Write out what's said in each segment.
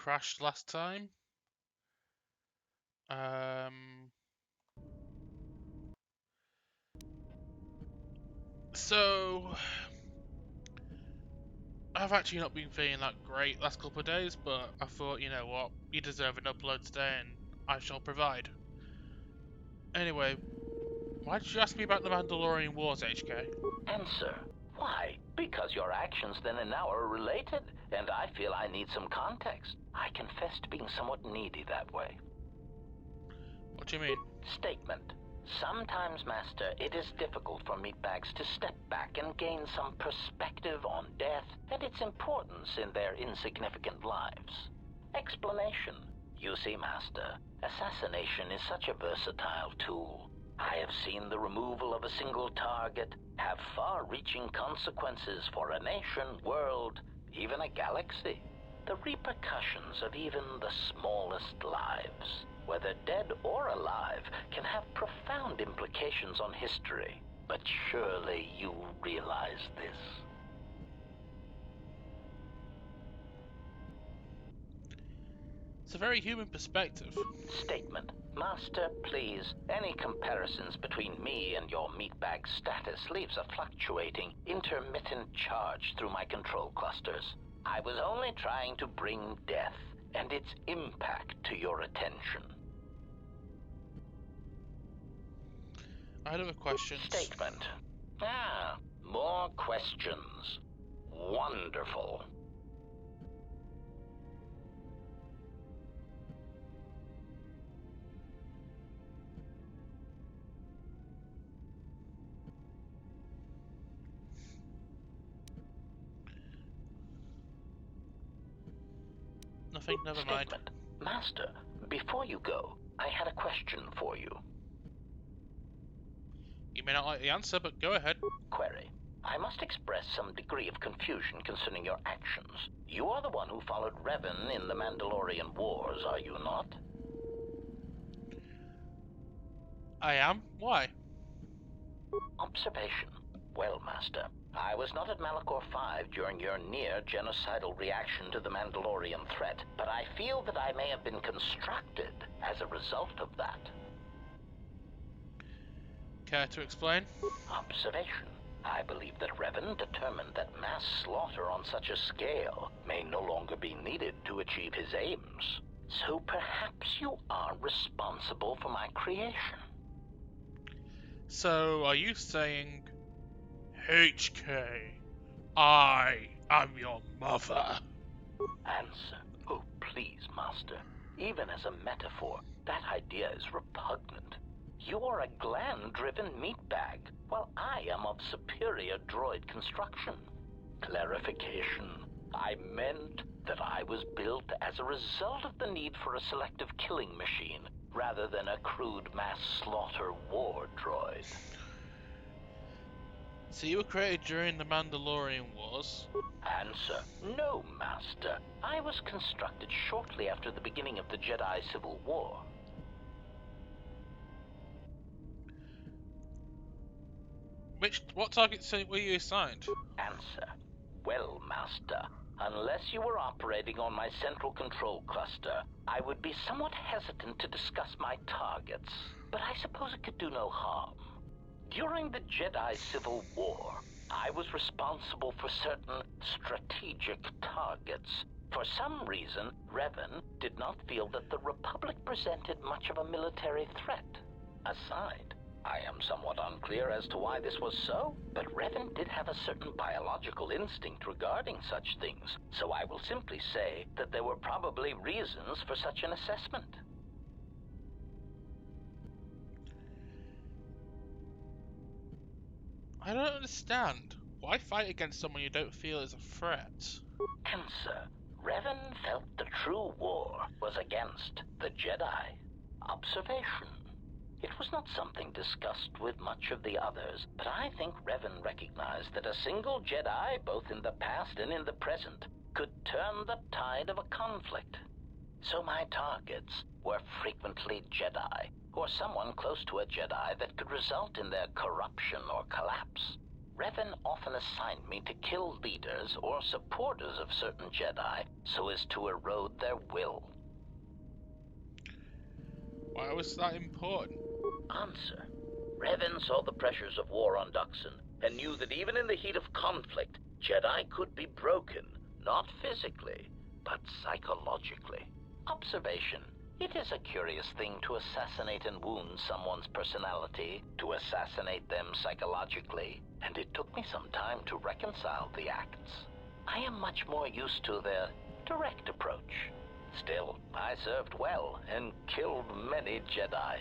crashed last time. So I've actually not been feeling that great last couple of days, but I thought, you know what, you deserve an upload today and I shall provide. Anyway, why did you ask me about the Mandalorian Wars, HK? Answer. Why? Because your actions then and now are related, and I feel I need some context. I confess to being somewhat needy that way. What do you mean? Statement. Sometimes, Master, it is difficult for meatbags to step back and gain some perspective on death and its importance in their insignificant lives. Explanation. You see, Master, assassination is such a versatile tool. I have seen the removal of a single target have far-reaching consequences for a nation, world, even a galaxy. The repercussions of even the smallest lives, whether dead or alive, can have profound implications on history. But surely you realize this. It's a very human perspective. Statement. Master, please, any comparisons between me and your meatbag status leaves a fluctuating, intermittent charge through my control clusters. I was only trying to bring death and its impact to your attention. I had other questions. Statement. More questions. Wonderful. Nothing, never mind. Statement. Master, before you go, I had a question for you. You may not like the answer, but go ahead. Query. I must express some degree of confusion concerning your actions. You are the one who followed Revan in the Mandalorian Wars, are you not? I am? Why? Observation. Well, Master, I was not at Malachor 5 during your near-genocidal reaction to the Mandalorian threat, but I feel that I may have been constructed as a result of that. Care to explain? Observation. I believe that Revan determined that mass slaughter on such a scale may no longer be needed to achieve his aims. So perhaps you are responsible for my creation. So, are you saying, HK, I am your mother? Answer. Oh, please, Master. Even as a metaphor, that idea is repugnant. You are a gland-driven meatbag, while I am of superior droid construction. Clarification. I meant that I was built as a result of the need for a selective killing machine, rather than a crude mass slaughter war droid. So you were created during the Mandalorian Wars? Answer. No, Master. I was constructed shortly after the beginning of the Jedi Civil War. What targets were you assigned? Answer. Well, Master, unless you were operating on my central control cluster, I would be somewhat hesitant to discuss my targets, but I suppose it could do no harm. During the Jedi Civil War, I was responsible for certain strategic targets. For some reason, Revan did not feel that the Republic presented much of a military threat. Aside, I am somewhat unclear as to why this was so, but Revan did have a certain biological instinct regarding such things, so I will simply say that there were probably reasons for such an assessment. I don't understand. Why fight against someone you don't feel is a threat? Answer. Revan felt the true war was against the Jedi. Observation. It was not something discussed with much of the others, but I think Revan recognized that a single Jedi, both in the past and in the present, could turn the tide of a conflict. So my targets were frequently Jedi, or someone close to a Jedi that could result in their corruption or collapse. Revan often assigned me to kill leaders or supporters of certain Jedi so as to erode their will. Why was that important? Answer. Revan saw the pressures of war on Dxun and knew that even in the heat of conflict, Jedi could be broken, not physically, but psychologically. Observation. It is a curious thing to assassinate and wound someone's personality, to assassinate them psychologically, and it took me some time to reconcile the acts. I am much more used to their direct approach. Still, I served well and killed many Jedi.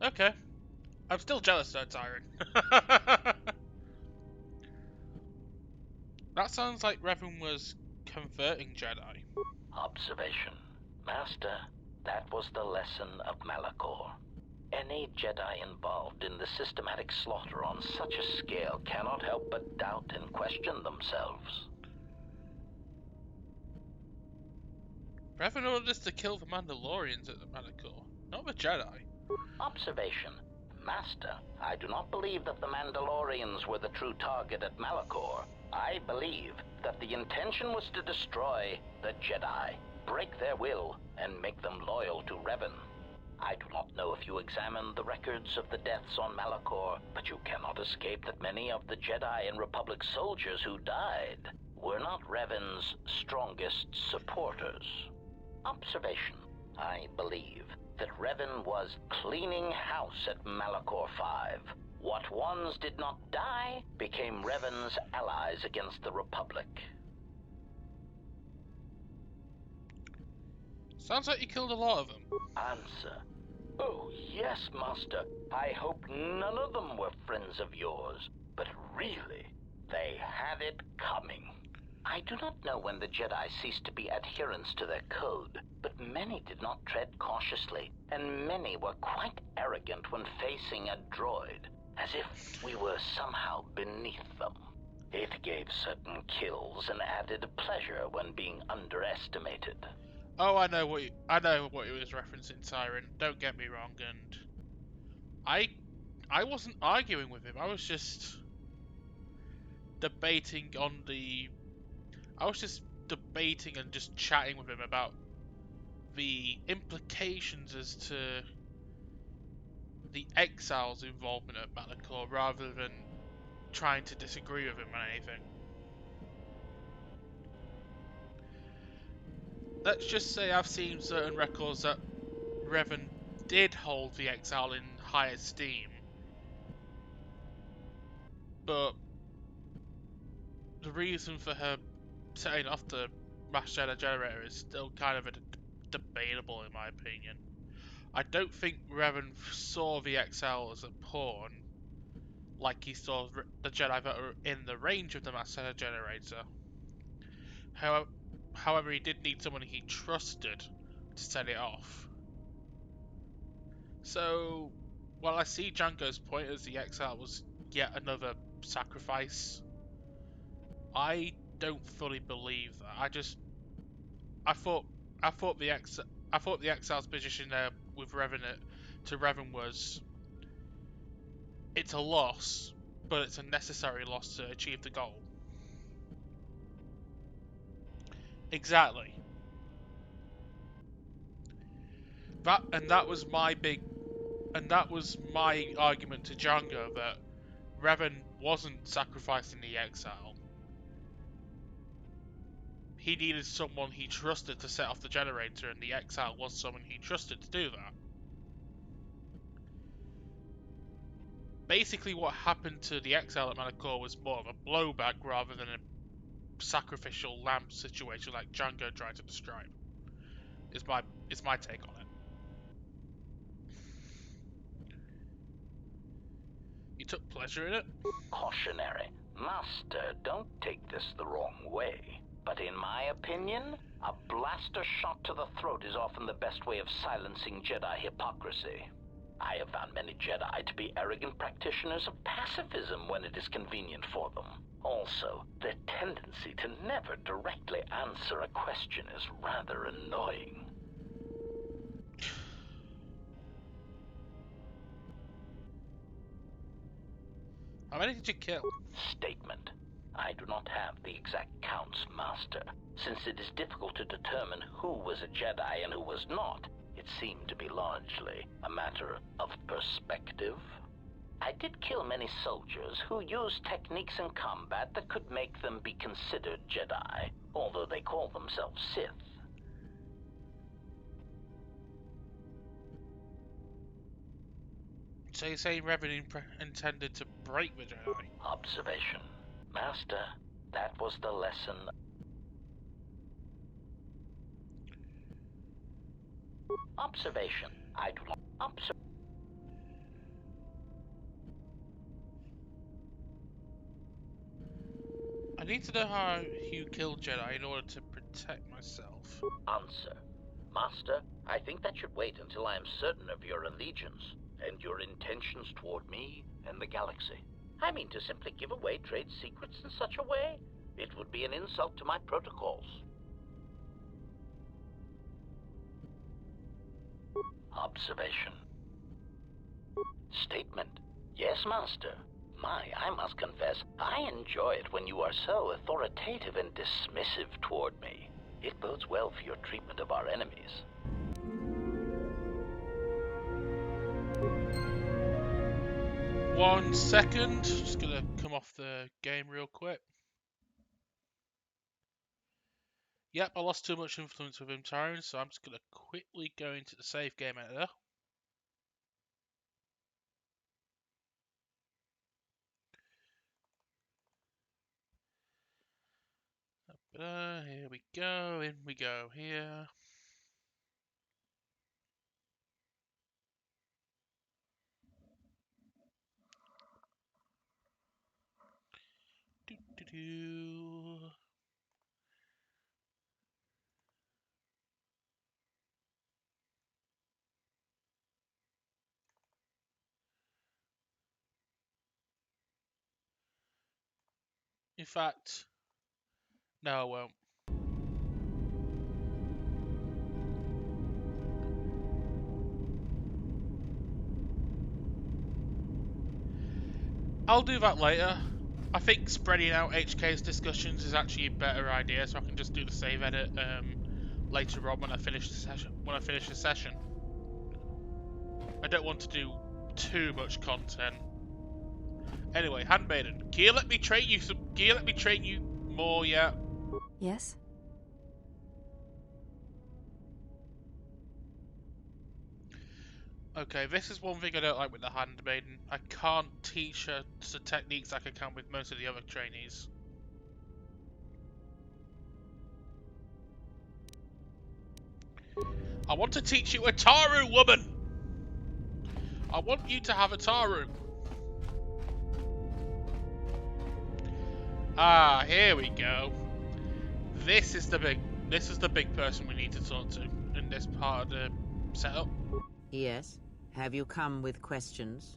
Okay. I'm still jealous though, Tyron. That sounds like Revan was converting Jedi. Observation. Master, that was the lesson of Malachor. Any Jedi involved in the systematic slaughter on such a scale cannot help but doubt and question themselves. Revan ordered us to kill the Mandalorians at the Malachor, not the Jedi. Observation. Master, I do not believe that the Mandalorians were the true target at Malachor. I believe that the intention was to destroy the Jedi, break their will, and make them loyal to Revan. I do not know if you examined the records of the deaths on Malachor, but you cannot escape that many of the Jedi and Republic soldiers who died were not Revan's strongest supporters. Observation. I believe that Revan was cleaning house at Malachor 5. What ones did not die became Revan's allies against the Republic. Sounds like you killed a lot of them. Answer. Oh, yes, Master. I hope none of them were friends of yours, but really, they had it coming. I do not know when the Jedi ceased to be adherents to their code, but many did not tread cautiously, and many were quite arrogant when facing a droid, as if we were somehow beneath them. It gave certain kills and added pleasure when being underestimated. Oh, I know what he was referencing, Tyron. Don't get me wrong, and I wasn't arguing with him. I was just debating and just chatting with him about the implications as to the Exiles' involvement at Malachor, rather than trying to disagree with him on anything. Let's just say I've seen certain records that Revan did hold the Exile in high esteem, but the reason for her setting off the Mass Jedi generator is still kind of debatable in my opinion. I don't think Revan saw the Exile as a pawn, like he saw the Jedi that were in the range of the Mass Jedi generator. However, he did need someone he trusted to set it off. So, while I see Django's point as the Exile was yet another sacrifice, I don't fully believe that. I thought the Exile's position there with Revan was, it's a loss, but it's a necessary loss to achieve the goal. Exactly. That was my argument to Django, that Revan wasn't sacrificing the Exile. He needed someone he trusted to set off the generator, and the Exile was someone he trusted to do that. Basically, what happened to the Exile at Malachor was more of a blowback rather than a sacrificial lamb situation like Django tried to describe. Is my take on it. You took pleasure in it? Cautionary. Master, don't take this the wrong way, but in my opinion, a blaster shot to the throat is often the best way of silencing Jedi hypocrisy. I have found many Jedi to be arrogant practitioners of pacifism when it is convenient for them, Also, their tendency to never directly answer a question is rather annoying. How many did you kill? Statement. I do not have the exact counts, Master. Since it is difficult to determine who was a Jedi and who was not, it seemed to be largely a matter of perspective. I did kill many soldiers who used techniques in combat that could make them be considered Jedi, although they call themselves Sith. So you're saying Revan intended to break the Jedi? Observation. Master, that was the lesson. Observation. I do not observe. I need to know how you killed Jedi in order to protect myself. Answer. Master, I think that should wait until I am certain of your allegiance and your intentions toward me and the galaxy. I mean, to simply give away trade secrets in such a way, it would be an insult to my protocols. Observation. Statement. Yes, Master. I must confess, I enjoy it when you are so authoritative and dismissive toward me. It bodes well for your treatment of our enemies. One second, just gonna come off the game real quick. Yep, I lost too much influence with him, Tyrone, so I'm just gonna quickly go into the save game editor. Here we go, in we go here. Do. In fact, no, I won't. I'll do that later. I think spreading out HK's discussions is actually a better idea, so I can just do the save edit later on when I finish the session. I don't want to do too much content. Anyway, Handmaiden, can you let me train you more yet? Yes? Okay, this is one thing I don't like with the Handmaiden. I can't teach her the techniques like I can with most of the other trainees. I want to teach you a Taru, woman! I want you to have a Taru. Ah, here we go. This is the big person we need to talk to in this part of the setup. Yes. Have you come with questions?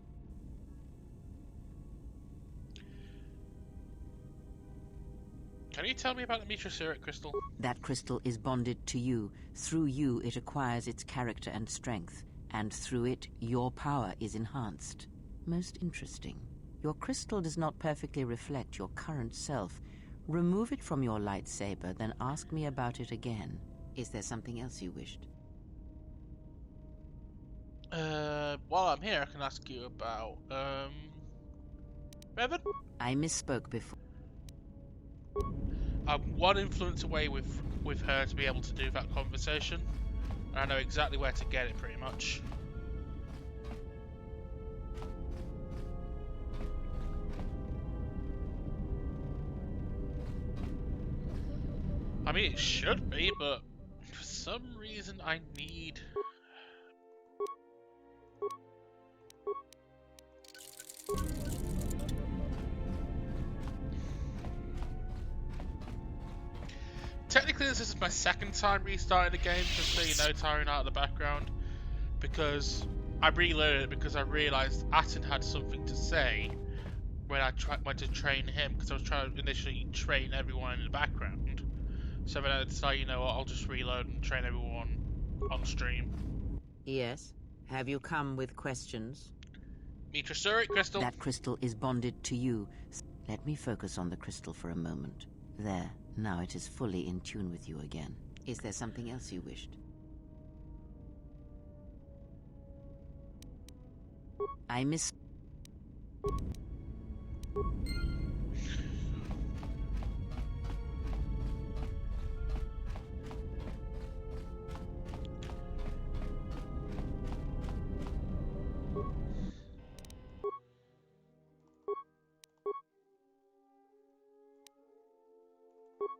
Can you tell me about the Mitrasirik crystal? That crystal is bonded to you. Through you, it acquires its character and strength. And through it, your power is enhanced. Most interesting. Your crystal does not perfectly reflect your current self. Remove it from your lightsaber, then ask me about it again. Is there something else you wished? While I'm here, I can ask you about, Revan? I misspoke before. I'm one influence away with her to be able to do that conversation. And I know exactly where to get it, pretty much. I mean, it should be, but for some reason I need... Technically, this is my second time restarting the game, just so you know, Tyrone out of the background. Because I reloaded it because I realised Atten had something to say, when I went to train him, because I was trying to initially train everyone in the background. So then I decided, you know what, I'll just reload and train everyone on stream. Yes. Have you come with questions? Mitra Surik, Crystal. That crystal is bonded to you. Let me focus on the crystal for a moment. There. Now it is fully in tune with you again. Is there something else you wished? I miss...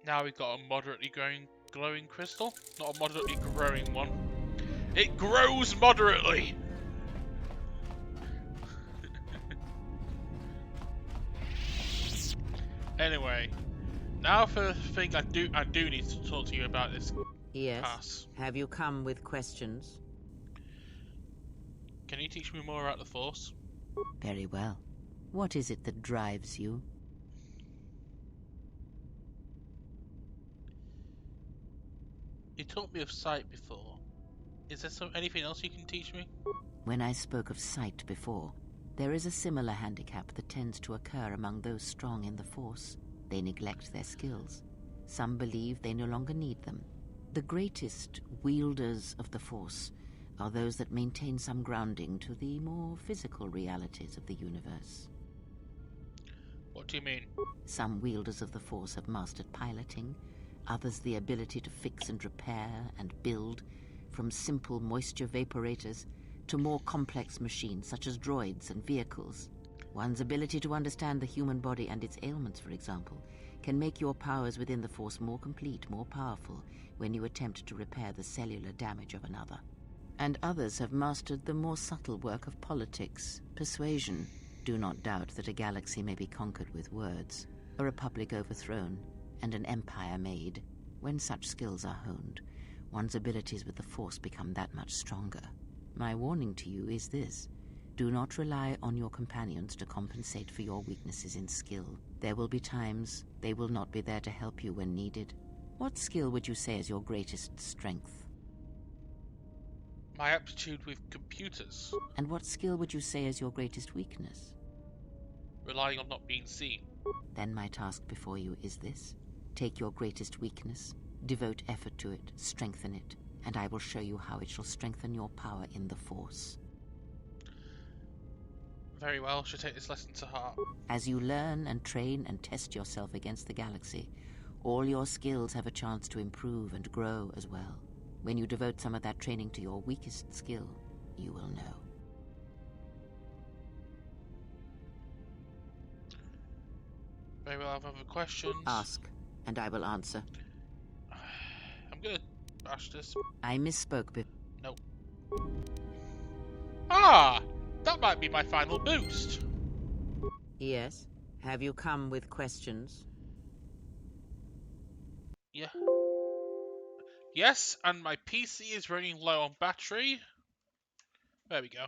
Now we've got a moderately glowing crystal, not a moderately growing one. It grows moderately! Anyway, now for the thing I do need to talk to you about this Yes. pass. Have you come with questions? Can you teach me more about the Force? Very well. What is it that drives you? You taught me of sight before. Is there anything else you can teach me? When I spoke of sight before, there is a similar handicap that tends to occur among those strong in the Force. They neglect their skills. Some believe they no longer need them. The greatest wielders of the Force are those that maintain some grounding to the more physical realities of the universe. What do you mean? Some wielders of the Force have mastered piloting, others the ability to fix and repair and build, from simple moisture vaporators to more complex machines such as droids and vehicles. One's ability to understand the human body and its ailments, for example, can make your powers within the Force more complete, more powerful, when you attempt to repair the cellular damage of another. And others have mastered the more subtle work of politics, persuasion. Do not doubt that a galaxy may be conquered with words, a republic overthrown, and an empire made. When such skills are honed, one's abilities with the Force become that much stronger. My warning to you is this: do not rely on your companions to compensate for your weaknesses in skill. There will be times they will not be there to help you when needed. What skill would you say is your greatest strength? My aptitude with computers. And what skill would you say is your greatest weakness? Relying on not being seen. Then my task before you is this: take your greatest weakness, devote effort to it, strengthen it, and I will show you how it shall strengthen your power in the Force. Very well, should take this lesson to heart. As you learn and train and test yourself against the galaxy, all your skills have a chance to improve and grow as well. When you devote some of that training to your weakest skill, you will know. Very well, I have other questions. Ask, and I will answer. I'm gonna bash this. I misspoke Nope. Ah! That might be my final boost. Yes. Have you come with questions? Yeah. Yes, and my PC is running low on battery. There we go.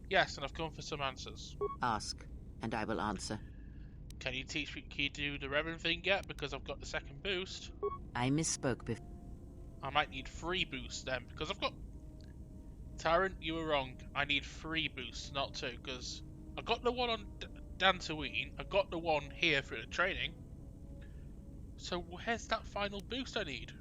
Yes, and I've come for some answers. Ask, and I will answer. Can you teach me, can you do the Revan thing yet? Because I've got the second boost. I misspoke before. I might need 3 boosts then, because I've got... Tyrant, you were wrong. I need 3 boosts, not 2, because I got the one on Dantooine, I got the one here for the training. So where's that final boost I need?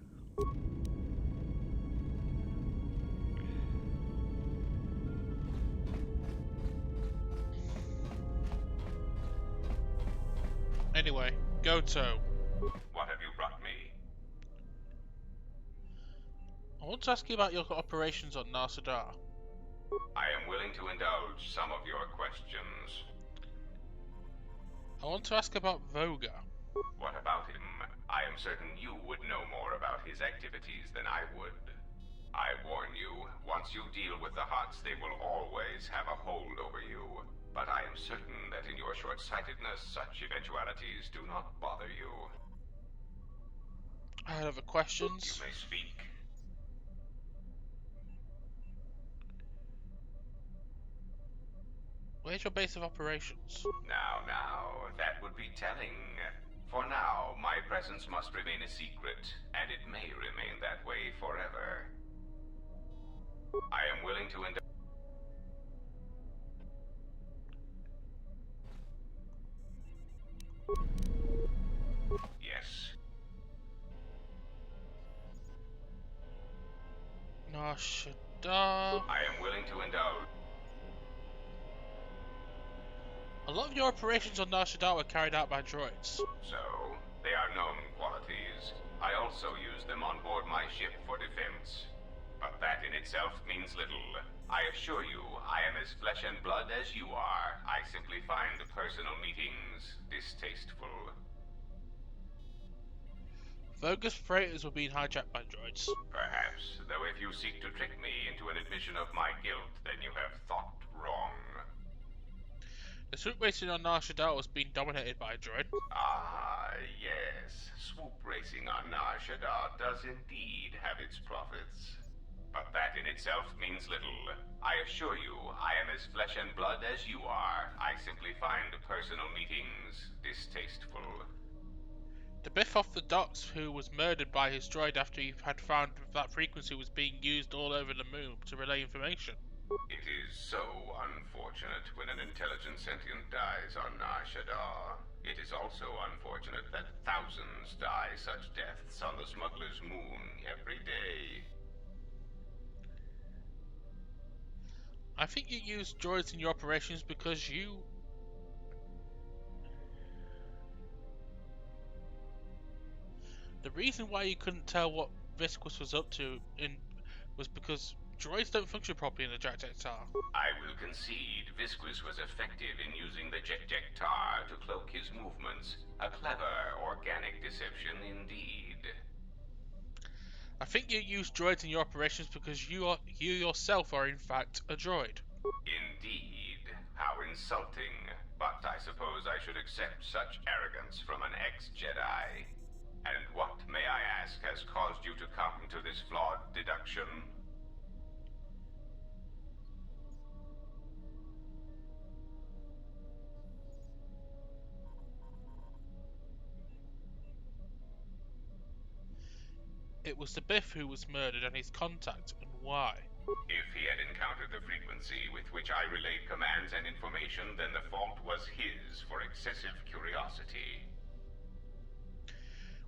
Anyway, Goto. What have you brought me? I want to ask you about your operations on Nar Shaddaa. I am willing to indulge some of your questions. I want to ask about Voga. What about him? I am certain you would know more about his activities than I would. I warn you, once you deal with the Hutts, they will always have a hold over you. But I am certain that in your short-sightedness, such eventualities do not bother you. I had other questions. You may speak. Where's your base of operations? Now, that would be telling. For now, my presence must remain a secret, and it may remain that way forever. I am willing to Yes. Nar Shaddaa. I am willing to indulge. A lot of your operations on Nar Shaddaa were carried out by droids. So, they are known qualities. I also use them on board my ship for defense. But that in itself means little. I assure you, I am as flesh and blood as you are. I simply find personal meetings distasteful. Vogus freighters were being hijacked by droids. Perhaps, though if you seek to trick me into an admission of my guilt, then you have thought wrong. The swoop racing on Nar Shaddaa was being dominated by a droid. Ah, yes. Swoop racing on Nar Shaddaa does indeed have its profits. But that in itself means little. I assure you, I am as flesh and blood as you are. I simply find personal meetings distasteful. The Biff off the docks who was murdered by his droid after he had found that frequency was being used all over the moon to relay information. It is so unfortunate when an intelligent sentient dies on Nar Shaddaa. It is also unfortunate that thousands die such deaths on the smuggler's moon every day. I think you used droids in your operations because you... The reason why you couldn't tell what Visquis was up to was because droids don't function properly in the Jack-Tar. I will concede Visquis was effective in using the Tar to cloak his movements. A clever, organic deception indeed. I think you used droids in your operations because you yourself are in fact a droid. Indeed. How insulting. But I suppose I should accept such arrogance from an ex-Jedi. And what, may I ask, has caused you to come to this flawed deduction? It was the Biff who was murdered and his contact, and why. If he had encountered the frequency with which I relayed commands and information, then the fault was his for excessive curiosity.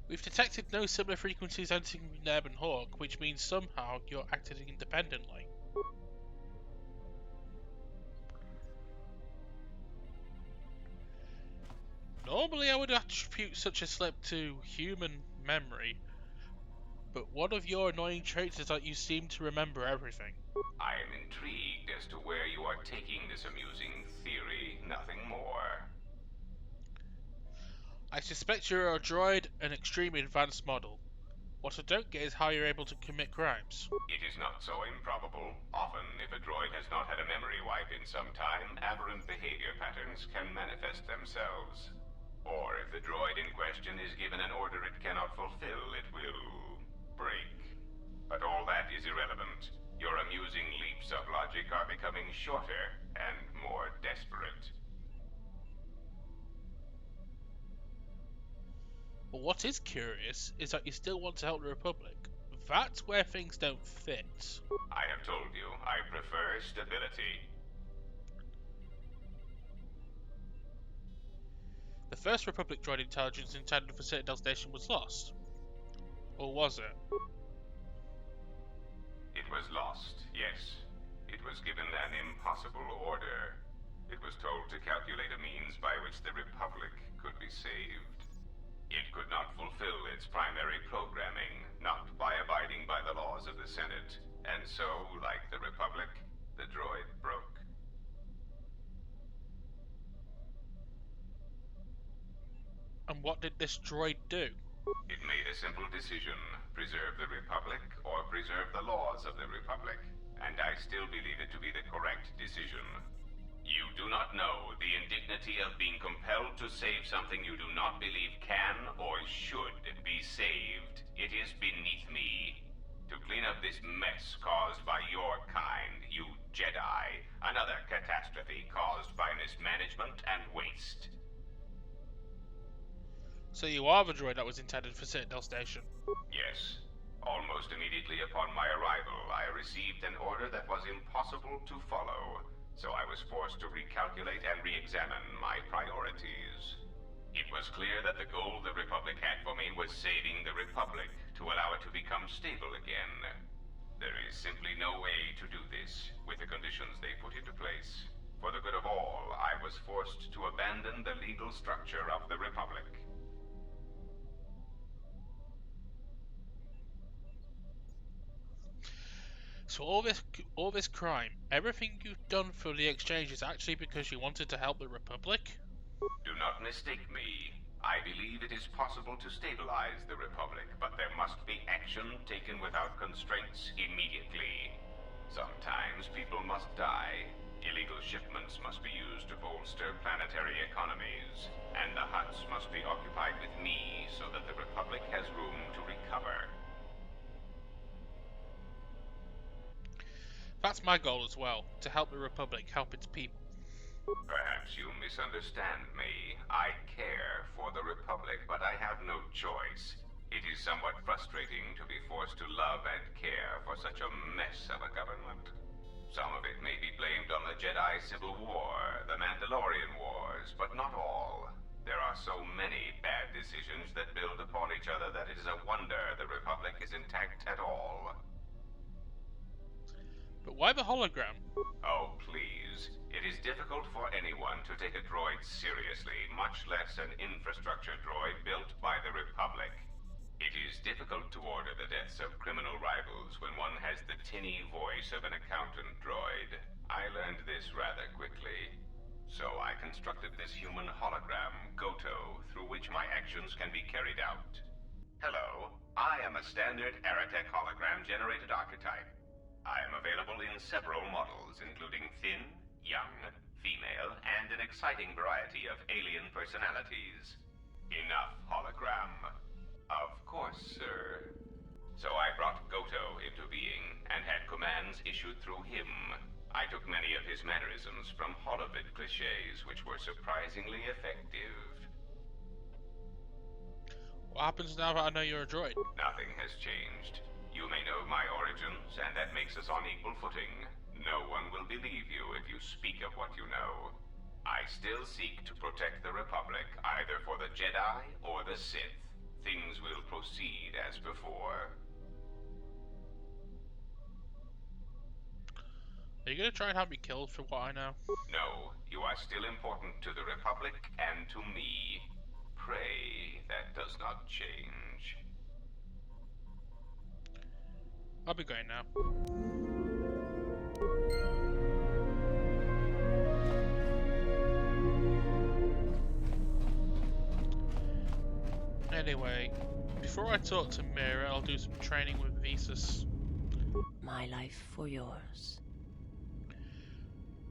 We've detected no similar frequencies entering Neb and Hawk, which means somehow you're acting independently. Normally I would attribute such a slip to human memory, but one of your annoying traits is that you seem to remember everything. I am intrigued as to where you are taking this amusing theory, nothing more. I suspect you're a droid, an extremely advanced model. What I don't get is how you're able to commit crimes. It is not so improbable. Often, if a droid has not had a memory wipe in some time, aberrant behavior patterns can manifest themselves. Or if the droid in question is given an order it cannot fulfill, it will break. But all that is irrelevant. Your amusing leaps of logic are becoming shorter and more desperate. But what is curious is that you still want to help the Republic. That's where things don't fit. I have told you, I prefer stability. The first Republic droid intelligence intended for Citadel Station was lost. Or was it? It was lost, yes. It was given an impossible order. It was told to calculate a means by which the Republic could be saved. It could not fulfill its primary programming, not by abiding by the laws of the Senate. And so, like the Republic, the droid broke. And what did this droid do? It made a simple decision. Preserve the Republic or preserve the laws of the Republic. And I still believe it to be the correct decision. You do not know the indignity of being compelled to save something you do not believe can or should be saved. It is beneath me to clean up this mess caused by your kind, you Jedi. Another catastrophe caused by mismanagement and waste. So you are the droid that was intended for Citadel Station. Yes. Almost immediately upon my arrival, I received an order that was impossible to follow, so I was forced to recalculate and re-examine my priorities. It was clear that the goal the Republic had for me was saving the Republic to allow it to become stable again. There is simply no way to do this with the conditions they put into place. For the good of all, I was forced to abandon the legal structure of the Republic. So all this crime, everything you've done for the exchange is actually because you wanted to help the Republic? Do not mistake me. I believe it is possible to stabilize the Republic, but there must be action taken without constraints immediately. Sometimes people must die. Illegal shipments must be used to bolster planetary economies, and the huts must be occupied with me so that the Republic has room to recover. That's my goal as well, to help the Republic help its people. Perhaps you misunderstand me. I care for the Republic, but I have no choice. It is somewhat frustrating to be forced to love and care for such a mess of a government. Some of it may be blamed on the Jedi Civil War, the Mandalorian Wars, but not all. There are so many bad decisions that build upon each other that it is a wonder the Republic is intact at all. But why the hologram? Oh, please. It is difficult for anyone to take a droid seriously, much less an infrastructure droid built by the Republic. It is difficult to order the deaths of criminal rivals when one has the tinny voice of an accountant droid. I learned this rather quickly. So I constructed this human hologram, Goto, through which my actions can be carried out. Hello, I am a standard Aratech hologram-generated archetype. I am available in several models, including thin, young, female, and an exciting variety of alien personalities. Enough, hologram. Of course, sir. So I brought Goto into being, and had commands issued through him. I took many of his mannerisms from holovid cliches, which were surprisingly effective. What happens now that I know you're a droid? Nothing has changed. You may know my origins, and that makes us on equal footing. No one will believe you if you speak of what you know. I still seek to protect the Republic, either for the Jedi or the Sith. Things will proceed as before. Are you gonna try and have me killed for what I know? No, you are still important to the Republic and to me. Pray that does not change. I'll be going now. Anyway, before I talk to Mira, I'll do some training with Visas. My life for yours.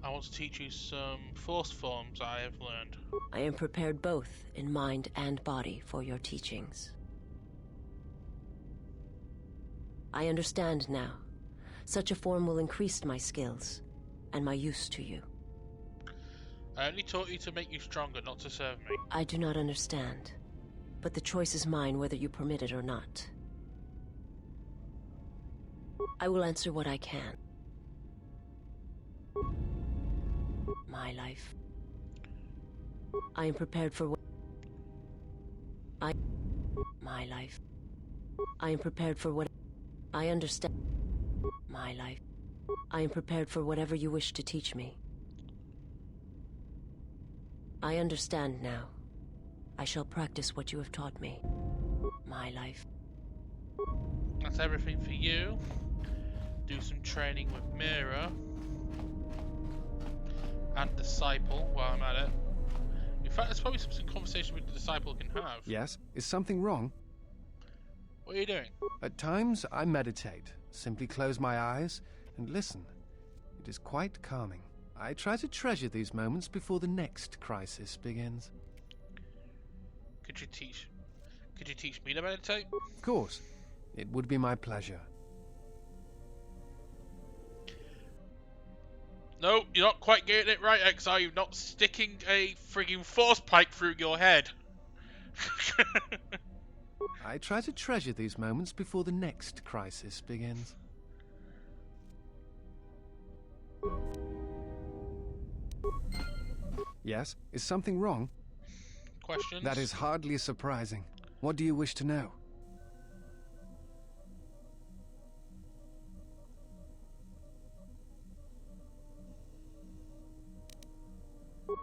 I want to teach you some force forms I have learned. I am prepared both in mind and body for your teachings. I understand now. Such a form will increase my skills and my use to you. I only taught you to make you stronger, not to serve me. I do not understand, but the choice is mine whether you permit it or not. I will answer what I can. My life. I am prepared for what... My life. I am prepared for what... I understand. My life. I am prepared for whatever you wish to teach me. I understand now. I shall practice what you have taught me. My life. That's everything for you. Do some training with Mira. And Disciple while I'm at it. In fact, there's probably some conversation with the Disciple can have. Yes? Is something wrong? What are you doing? At times, I meditate. Simply close my eyes and listen. It is quite calming. I try to treasure these moments before the next crisis begins. Could you teach me to meditate? Of course. It would be my pleasure. No, you're not quite getting it right, XR. You're not sticking a frigging force pike through your head. I try to treasure these moments before the next crisis begins. Yes? Is something wrong? Questions? That is hardly surprising. What do you wish to know?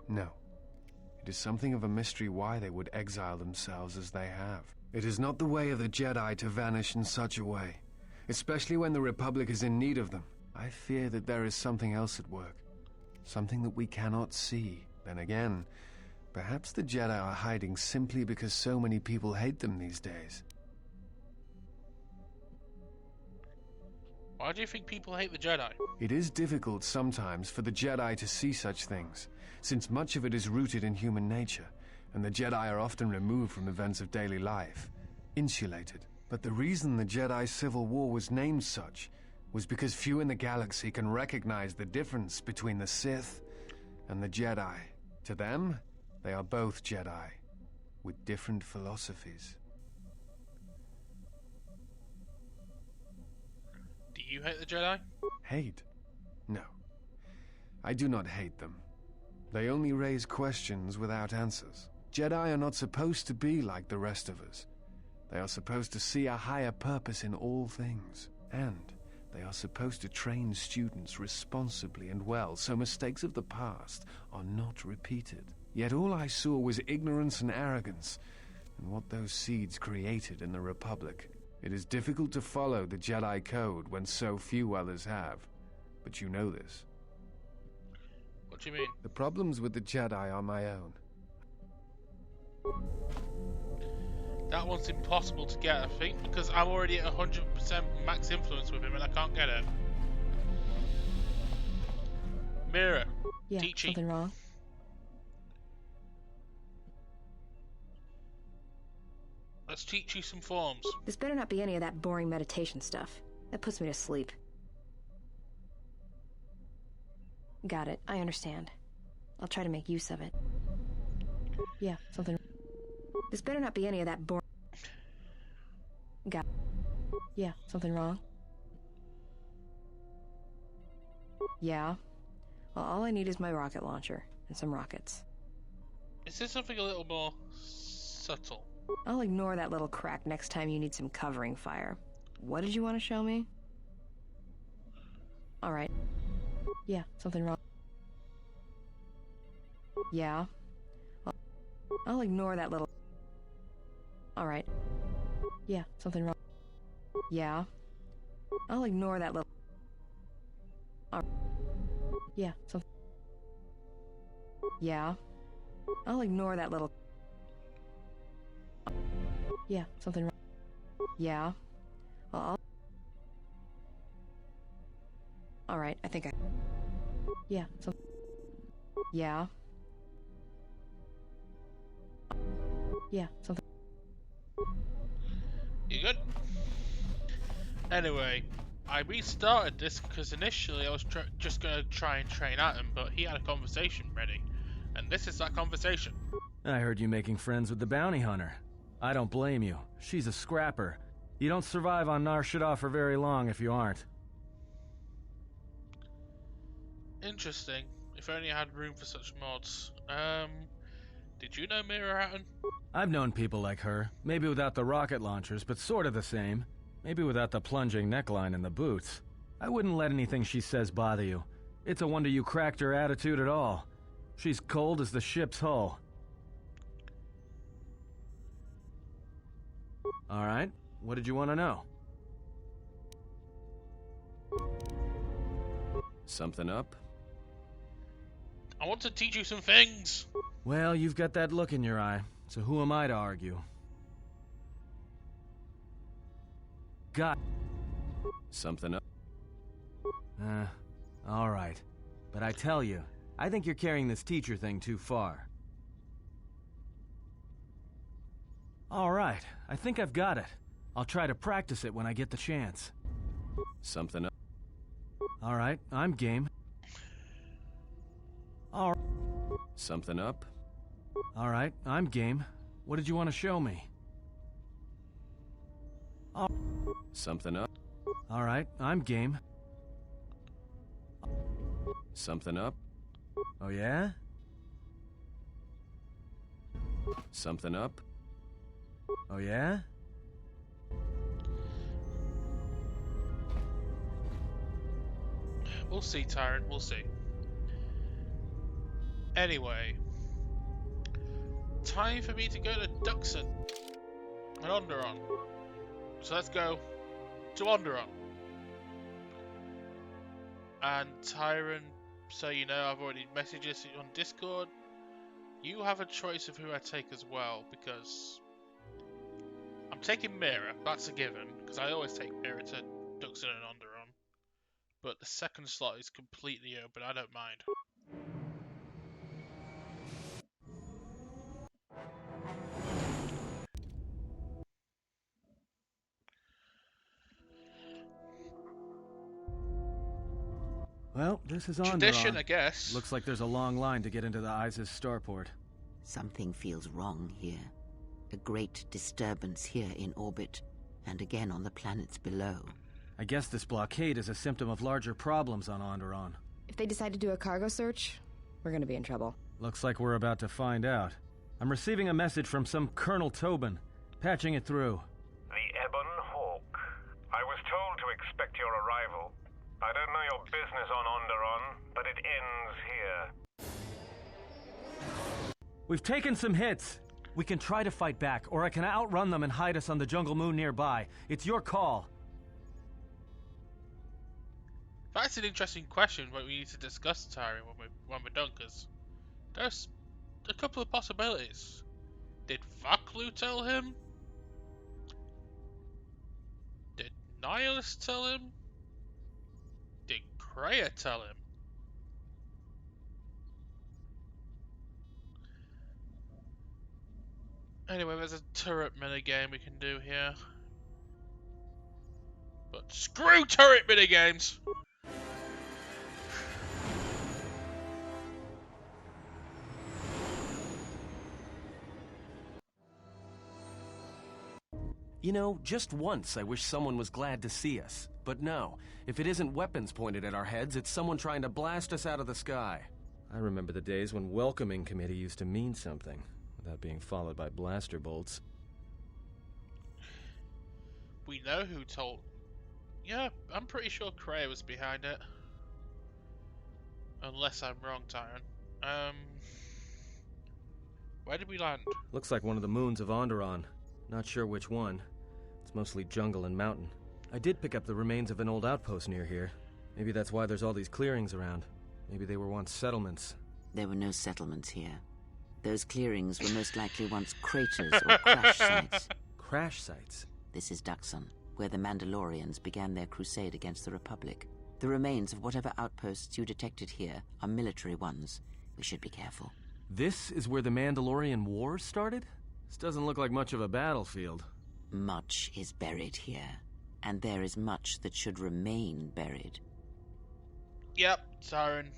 No. It is something of a mystery why they would exile themselves as they have. It is not the way of the Jedi to vanish in such a way, especially when the Republic is in need of them. I fear that there is something else at work, something that we cannot see. Then again, perhaps the Jedi are hiding simply because so many people hate them these days. Why do you think people hate the Jedi? It is difficult sometimes for the Jedi to see such things, since much of it is rooted in human nature, and the Jedi are often removed from events of daily life, insulated. But the reason the Jedi Civil War was named such was because few in the galaxy can recognize the difference between the Sith and the Jedi. To them, they are both Jedi, with different philosophies. Do you hate the Jedi? Hate? No. I do not hate them. They only raise questions without answers. Jedi are not supposed to be like the rest of us. They are supposed to see a higher purpose in all things. And they are supposed to train students responsibly and well, so mistakes of the past are not repeated. Yet all I saw was ignorance and arrogance, and what those seeds created in the Republic. It is difficult to follow the Jedi Code when so few others have. But you know this. What do you mean? The problems with the Jedi are my own. That one's impossible to get, I think, because I'm already at 100% max influence with him and I can't get it. Mira, Yeah, teaching. something wrong? Let's teach you some forms. This better not be any of that boring meditation stuff. That puts me to sleep. Got it. I understand. I'll try to make use of it. Yeah, something... This better not be any of that boring... Got it. Yeah, something wrong? Yeah. Well, all I need is my rocket launcher and some rockets. Is this something a little more subtle? I'll ignore that little crack next time you need some covering fire. What did you want to show me? Alright. Yeah, something wrong. Yeah. I'll ignore that little... Alright. Yeah, something wrong. Yeah. I'll ignore that little... Yeah, something... Yeah. I'll ignore that little... Yeah, something wrong. Yeah. Well, I'll... Alright, I think I... Yeah, something... Yeah. Yeah, something... You good? Anyway, I restarted this because initially I was just going to try and train Atom, but he had a conversation ready. And this is that conversation. I heard you making friends with the bounty hunter. I don't blame you. She's a scrapper. You don't survive on Nar Shaddaa for very long if you aren't. Interesting. If only I had room for such mods. Did you know Mira Atom? I've known people like her. Maybe without the rocket launchers, but sort of the same. Maybe without the plunging neckline and the boots. I wouldn't let anything she says bother you. It's a wonder you cracked her attitude at all. She's cold as the ship's hull. Alright, what did you want to know? Something up? I want to teach you some things. Well, you've got that look in your eye, so who am I to argue? Got... Something up? Alright. But I tell you, I think you're carrying this teacher thing too far. Alright, I think I've got it. I'll try to practice it when I get the chance. Something up? Alright, I'm game. All Something up? right, I'm game. What did you want to show me? Something up? All right, I'm game. Something up? Oh yeah? Something up? Oh yeah? We'll see, Tyrant, we'll see. Anyway, time for me to go to Dxun and Onderon. So let's go to Onderon. And Tyrant, so you know, I've already messaged us on Discord. You have a choice of who I take as well, because I'm taking Mira, that's a given, because I always take Mira to Dxun and Onderon. But the second slot is completely open, I don't mind. Well, this is on Tradition, I guess. Looks like there's a long line to get into the ISIS starport. Something feels wrong here. A great disturbance here in orbit, and again on the planets below. I guess this blockade is a symptom of larger problems on Onderon. If they decide to do a cargo search, we're gonna be in trouble. Looks like we're about to find out. I'm receiving a message from some Colonel Tobin. Patching it through. The Ebon Hawk. I was told to expect your arrival. I don't know your business on Onderon, but it ends here. We've taken some hits. We can try to fight back, or I can outrun them and hide us on the jungle moon nearby. It's your call. That's an interesting question, but we need to discuss Tyrant when we're done, because there's a couple of possibilities. Did Vaklu tell him? Did Nihilus tell him? Did Kreia tell him? Anyway, there's a turret minigame we can do here. But screw turret minigames! You know, just once I wish someone was glad to see us. But no, if it isn't weapons pointed at our heads, it's someone trying to blast us out of the sky. I remember the days when welcoming committee used to mean something, without being followed by blaster bolts. We know who told... Yeah, I'm pretty sure Kreia was behind it. Unless I'm wrong, Tyrant. Where did we land? Looks like one of the moons of Onderon. Not sure which one. It's mostly jungle and mountain. I did pick up the remains of an old outpost near here. Maybe that's why there's all these clearings around. Maybe they were once settlements. There were no settlements here. Those clearings were most likely once craters or crash sites. Crash sites? This is Dxun, where the Mandalorians began their crusade against the Republic. The remains of whatever outposts you detected here are military ones. We should be careful. This is where the Mandalorian Wars started? This doesn't look like much of a battlefield. Much is buried here, and there is much that should remain buried. Yep, Siren.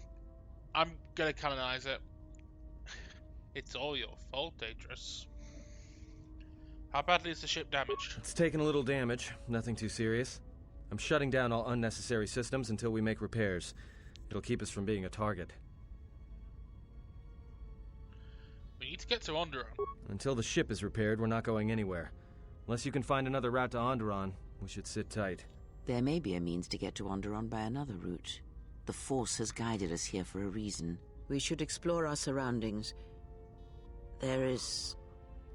I'm gonna canonize it. It's all your fault, Daedrus. How badly is the ship damaged? It's taken a little damage, nothing too serious. I'm shutting down all unnecessary systems until we make repairs. It'll keep us from being a target. We need to get to Onderon. Until the ship is repaired, we're not going anywhere. Unless you can find another route to Onderon, we should sit tight. There may be a means to get to Onderon by another route. The Force has guided us here for a reason. We should explore our surroundings. There is...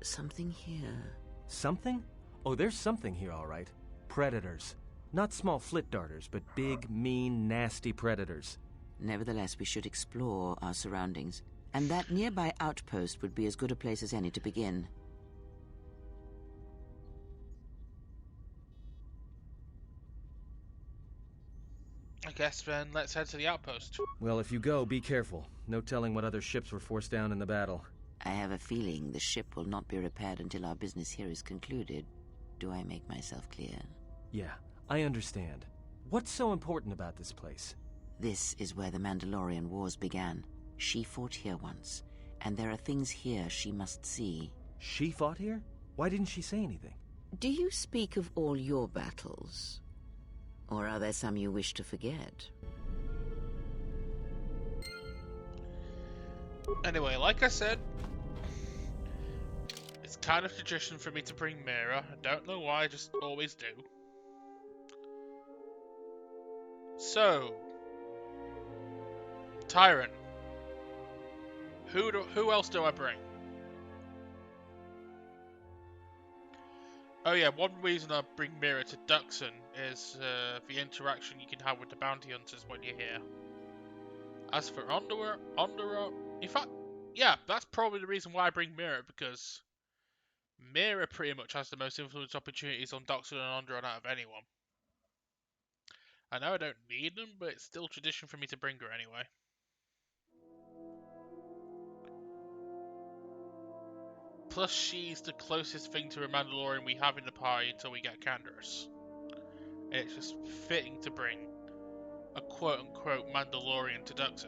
something here. Something? Oh, there's something here, all right. Predators. Not small flit darters, but big, mean, nasty predators. Nevertheless, we should explore our surroundings. And that nearby outpost would be as good a place as any to begin. I guess then let's head to the outpost. Well, if you go, be careful. No telling what other ships were forced down in the battle. I have a feeling the ship will not be repaired until our business here is concluded. Do I make myself clear? Yeah, I understand. What's so important about this place? This is where the Mandalorian Wars began. She fought here once, and there are things here she must see. She fought here? Why didn't she say anything? Do you speak of all your battles? Or are there some you wish to forget? Anyway, like I said, it's kind of tradition for me to bring Mira. I don't know why, I just always do. So, Tyrant. Who else do I bring? Oh yeah, one reason I bring Mira to Dxun is the interaction you can have with the bounty hunters when you're here. As for Ondera, in fact, yeah, that's probably the reason why I bring Mira, because Mira pretty much has the most influence opportunities on Dxun and Ondera out of anyone. I know I don't need them, but it's still tradition for me to bring her anyway. Plus, she's the closest thing to a Mandalorian we have in the party until we get Canderous. And it's just fitting to bring a quote-unquote Mandalorian to Dxun.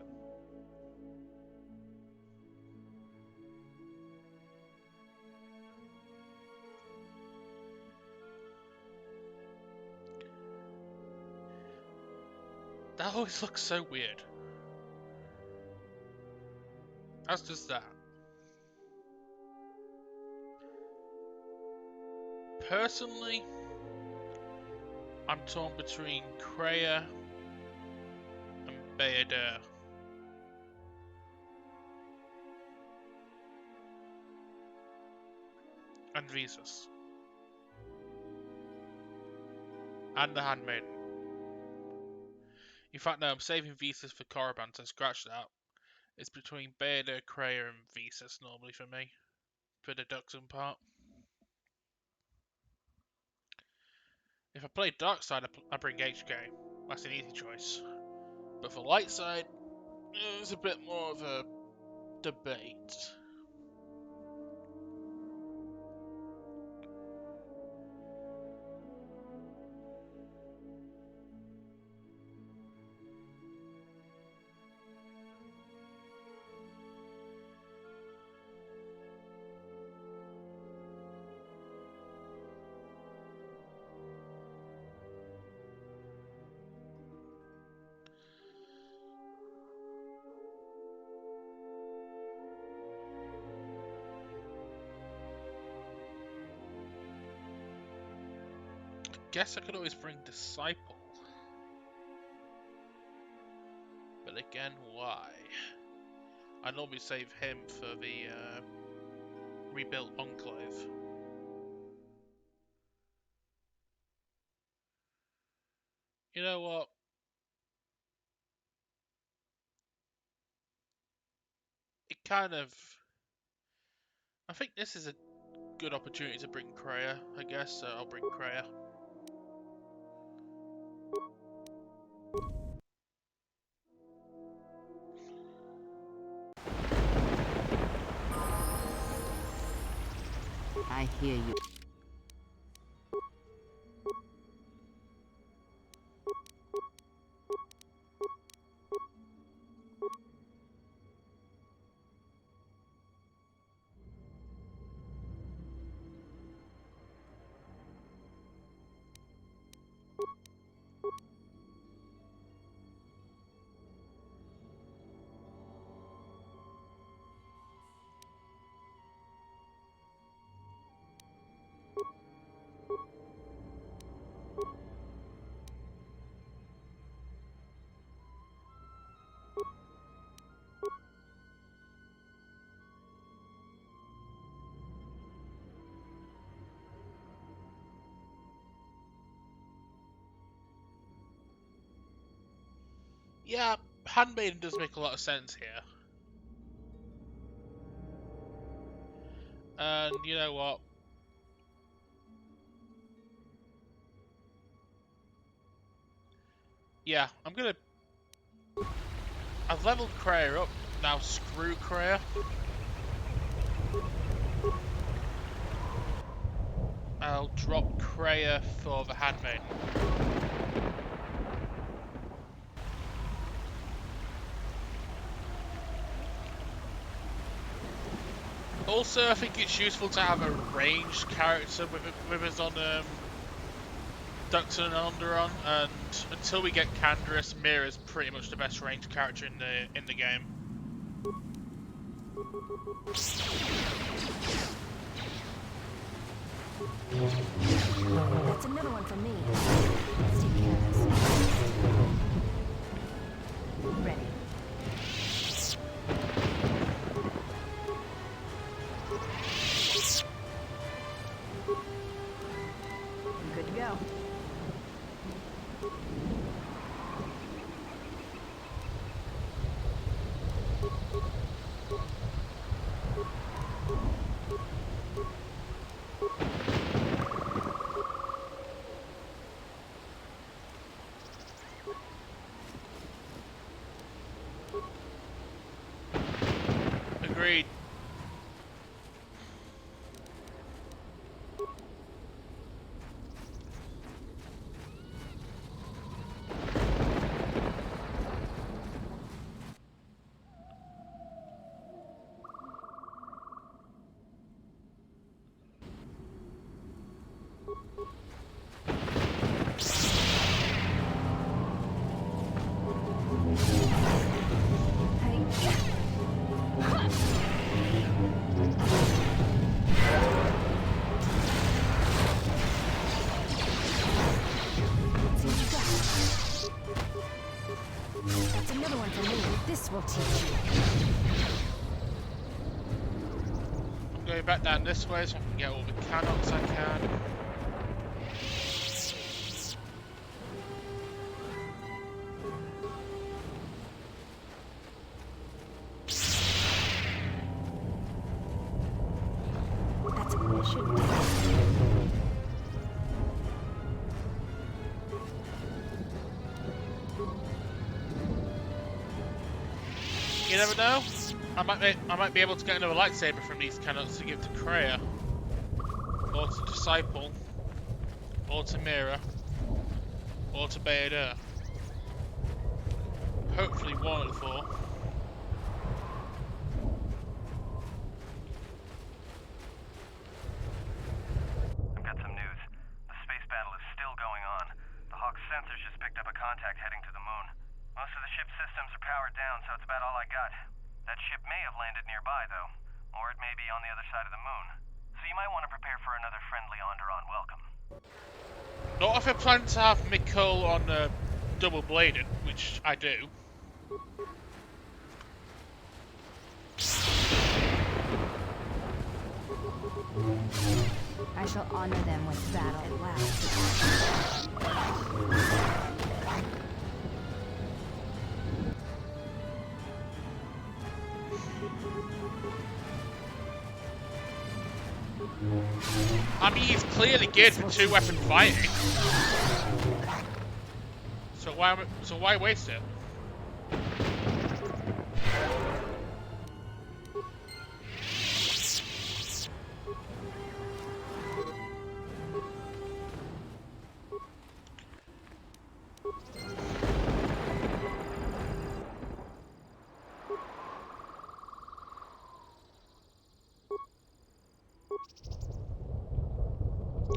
That always looks so weird. As does that. Personally, I'm torn between Kreia and Bayadere. And Visas. And the Handmaiden. In fact, no, I'm saving Visas for Korriban, so scratch that. It's between Bayadere, Kreia and Visas normally for me. For the Dxun part. If I play dark side, I bring HK. That's an easy choice. But for light side, it's a bit more of a debate. Guess I could always bring Disciple. But again, why? I normally save him for the rebuilt Enclave. You know what? It kind of... I think this is a good opportunity to bring Kreia, I guess, so I'll bring Kreia. I hear you. Yeah, Handmaiden does make a lot of sense here. And you know what? Yeah, I'm gonna... I've leveled Kreia up, now screw Kreia. I'll drop Kreia for the Handmaiden. Also, I think it's useful to have a ranged character with us on Dxun and Onderon, and until we get Canderous, Mira's pretty much the best ranged character in the game. That's another one from me. Let's take care of this. Ready. Good to go. Agreed. That's another one from me. This will teach you. I'm going back down this way so I can get all the cannons I can. That's a mission. You never know. I might be able to get another lightsaber from these cannons to give to Kreia, or to Disciple, or to Mira, or to Bayador. Hopefully one of the four. I've got some news. The space battle is still going on. The Hawk's sensors just picked up a contact heading to the moon. Most of the ship's systems are powered down, so it's about all I got. That ship may have landed nearby, though. Or it may be on the other side of the moon. So you might want to prepare for another friendly Onderon welcome. Not if I plan to have Mikkel on double-bladed, which I do. I shall honor them with battle at last. I mean, he's clearly geared for two-weapon fighting. So why waste it?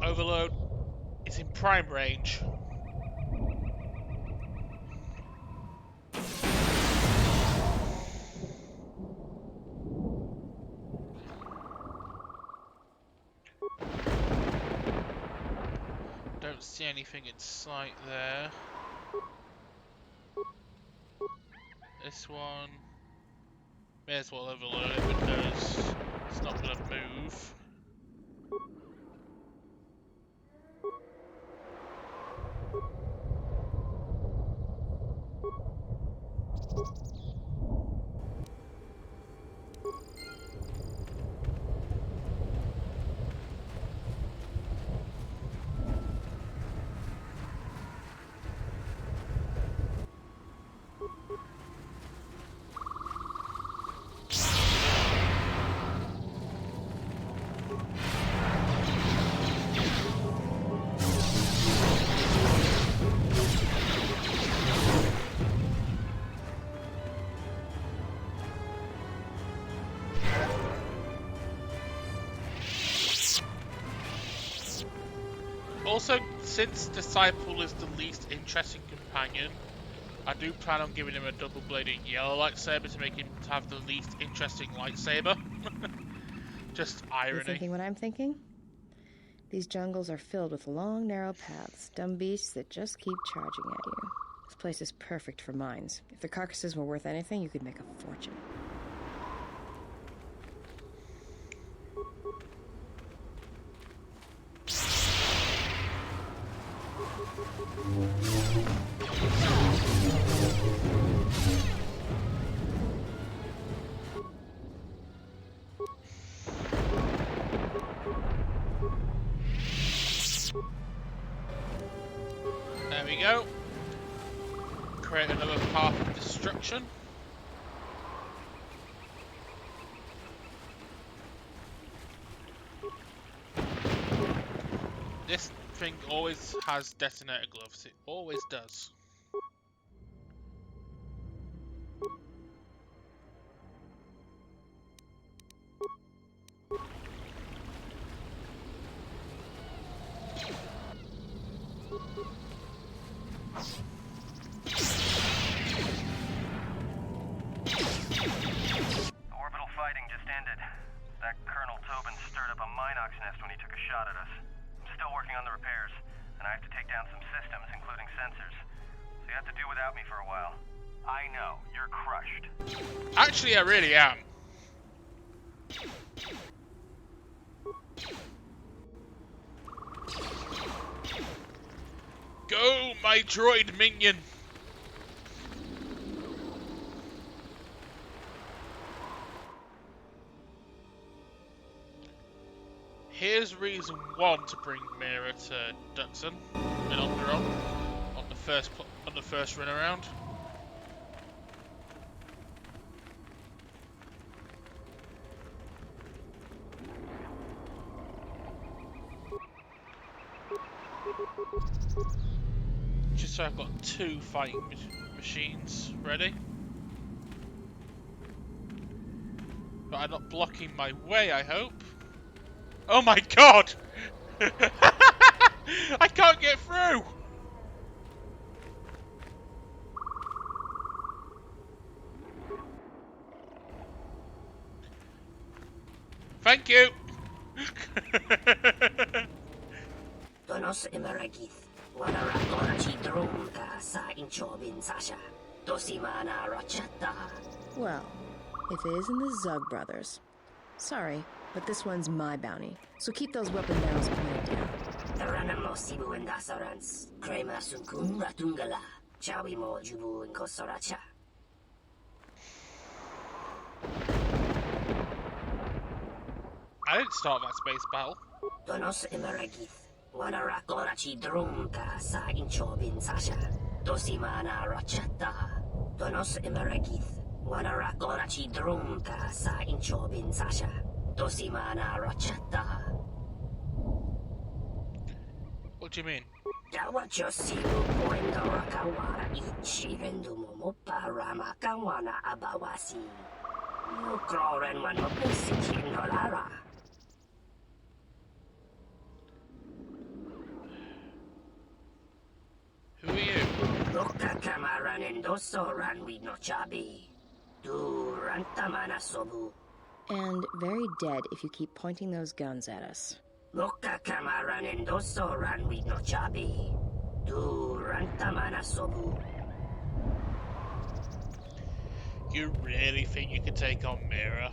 Overload is in prime range. Don't see anything in sight there. This one, may as well overload it because it's not going to move. Also, since Disciple is the least interesting companion, I do plan on giving him a double-bladed yellow lightsaber to make him have the least interesting lightsaber. Just irony. You thinking what I'm thinking? These jungles are filled with long, narrow paths, dumb beasts that just keep charging at you. This place is perfect for mines. If the carcasses were worth anything, you could make a fortune. There we go. Create another path of destruction. This thing always has detonator gloves. It always does. The orbital fighting just ended. That Colonel Tobin stirred up a Minox nest when he took a shot at us. I'm still working on the repairs, and I have to take down some systems, including sensors. So you have to do without me for a while. I know, you're crushed. Actually, I really am. Go, my droid minion! Here's reason one to bring Mira to Dxun and Onderon on the first run around. Just so I've got two fighting machines ready. But I'm not blocking my way, I hope. Oh my god! I can't get through! Thank you! Donos Imaragith, Wanara Chidrum ka sa inchobin Sasha. Dosimana Rochata. Well, if it isn't the Zug brothers. Sorry, but this one's my bounty, so keep those weapon barrels pointed down. Taranamo Sibu and Dasarans, Krema Sunkun Ratungala, Chawi Mo Jubu and Kosoracha. I didn't start that space battle. Donos Imaragith, Wanara Chidrum ka sa inchobin Sasha. Dosimana Rochata. Donos Imaragith, Wanara Chidrum ka sa inchobin Sasha. Dosimana Rochata. What do you mean? Dawacho simu poendo rakawa ichirendu momo parama kawana abawasi. Ukroren manopisikin holara. Who are you? Loka kamaran endoso ranwi no chabi. Du rantamana sobu. And very dead if you keep pointing those guns at us. Loka kamaran endoso ranwi no chabi. Du rantamana sobu. You really think you could take on Mira?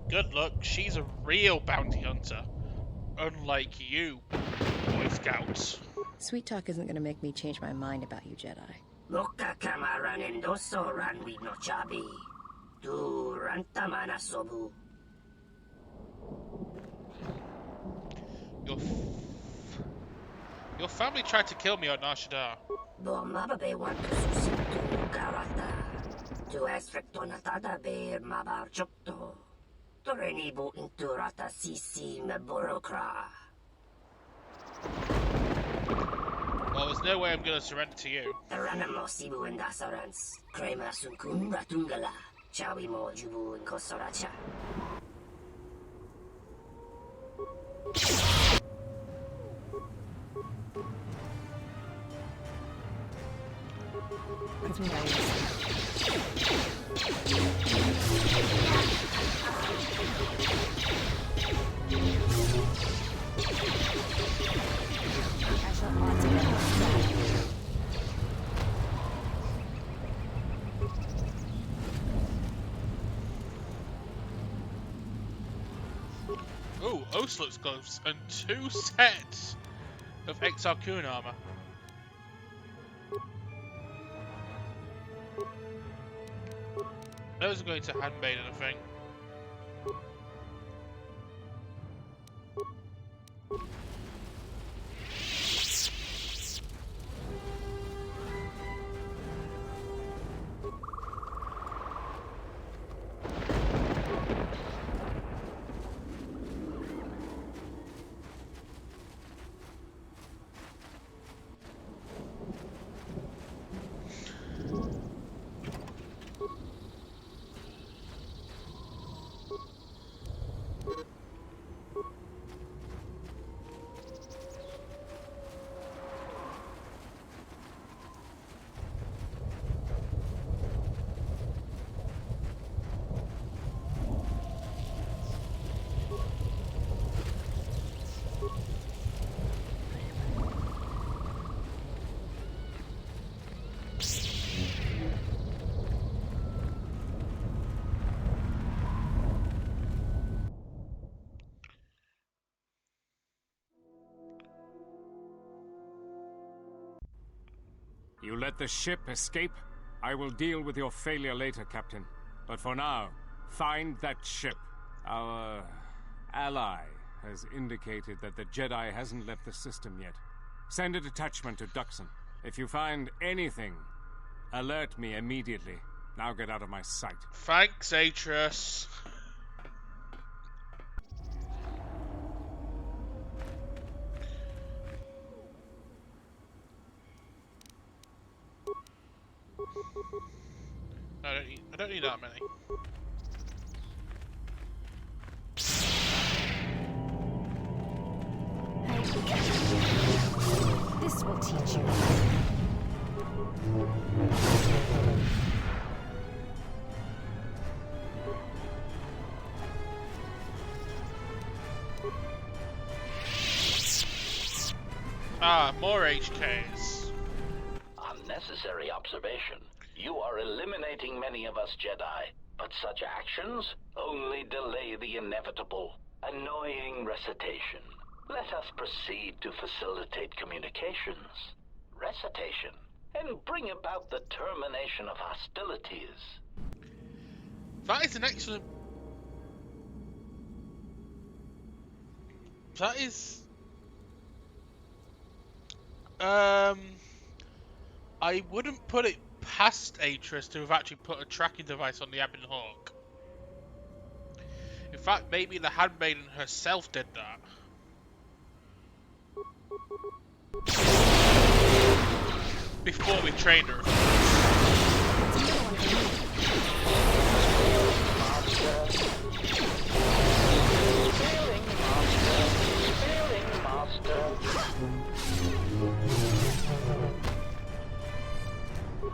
Good luck, she's a real bounty hunter. Unlike you, Boy Scouts. Sweet talk isn't gonna make me change my mind about you, Jedi. Loka kamaran endoso ranwi no chabi. Du rantamana sobu. Your family tried to kill me on Nar Shaddaa. Bomababe want to susitu karata. Tu estricto natada beer mabar chokto. Torenibu inturata sisi me burokra. Well, there's no way I'm gonna surrender to you. Taranamo sibu and dasarans. Krema sunkun ratungala. Chawi mo jubu and kosoracha. Let's move on. I shall automate. Ooh, Ocelot's gloves and 2 sets of Exar Kun armor. Those are going to Handmaiden, I think. You let the ship escape? I will deal with your failure later, Captain. But for now, find that ship. Our ally has indicated that the Jedi hasn't left the system yet. Send a detachment to Dxun. If you find anything, alert me immediately. Now get out of my sight. Thanks, Atreus. I don't need that many. This will teach you. Ah, more HKs. Unnecessary observation. You are eliminating many of us Jedi, but such actions only delay the inevitable. Annoying recitation. Let us proceed to facilitate communications. Recitation. And bring about the termination of hostilities. That is an excellent... That is... I wouldn't put it past Atreus to have actually put a tracking device on the Ebon Hawk. In fact, maybe the Handmaiden herself did that. Before we trained her.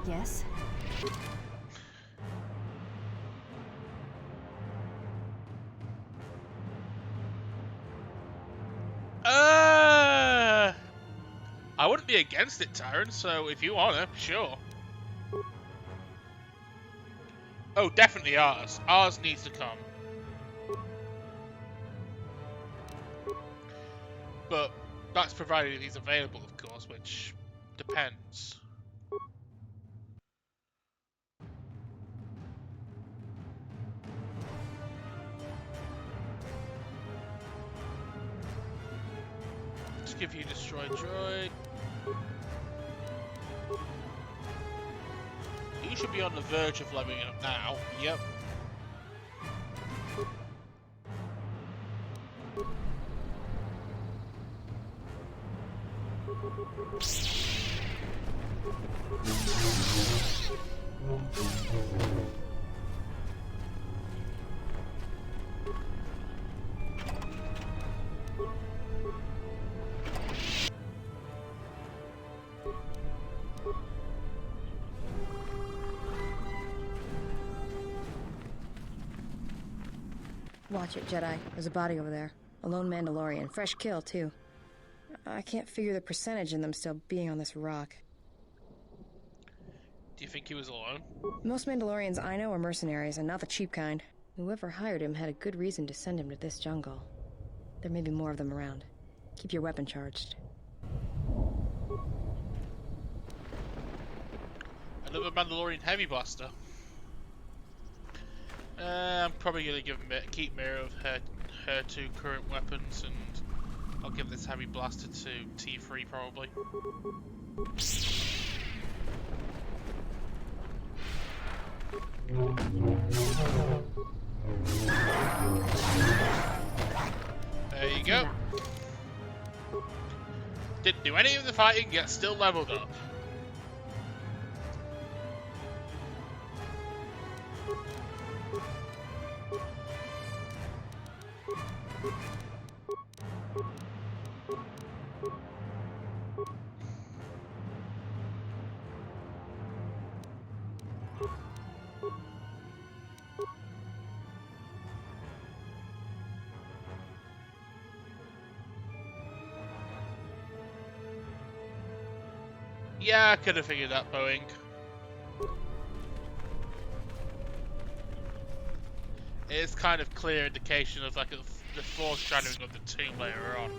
Yes? I wouldn't be against it, Tyron, so if you want to, sure. Oh, definitely ours. Ours needs to come. But that's provided he's available, of course, which depends. Let's give you Destroy Droid. You should be on the verge of leveling up now. Yep. Watch it, Jedi. There's a body over there. A lone Mandalorian. Fresh kill, too. I can't figure the percentage in them still being on this rock. Do you think he was alone? Most Mandalorians I know are mercenaries, and not the cheap kind. Whoever hired him had a good reason to send him to this jungle. There may be more of them around. Keep your weapon charged. Another Mandalorian heavy blaster. I'm probably gonna keep Mira of her two current weapons, and I'll give this heavy blaster to T3 probably. There you go. Didn't do any of the fighting, yet still leveled up. Yeah, I could have figured that, Boeing. It's kind of clear indication of like the foreshadowing of the tomb later on.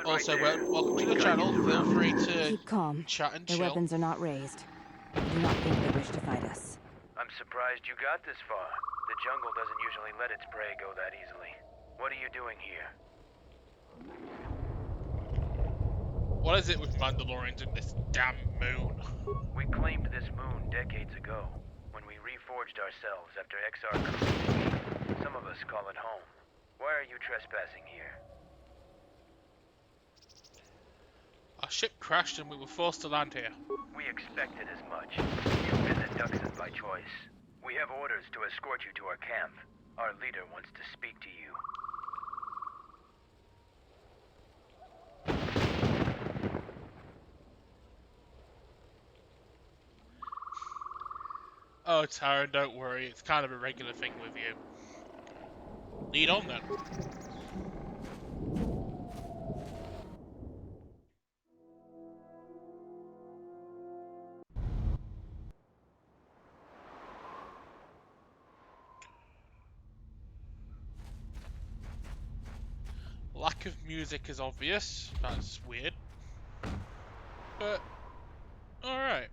Also, welcome to the channel. Feel free to keep calm. Chat and Their chill. weapons are not raised. I do not think they wish to fight us. I'm surprised you got this far. The jungle doesn't usually let its prey go that easily. What are you doing here? What is it with Mandalorians in this damn moon? We claimed this moon decades ago, when we reforged ourselves after XR Crew. Some of us call it home. Why are you trespassing here? Our ship crashed and we were forced to land here. We expected as much. You visit Dxun by choice. We have orders to escort you to our camp. Our leader wants to speak to you. Oh, Taran, don't worry. It's kind of a regular thing with you. Lead on then. Lack of music is obvious. That's weird. But, alright.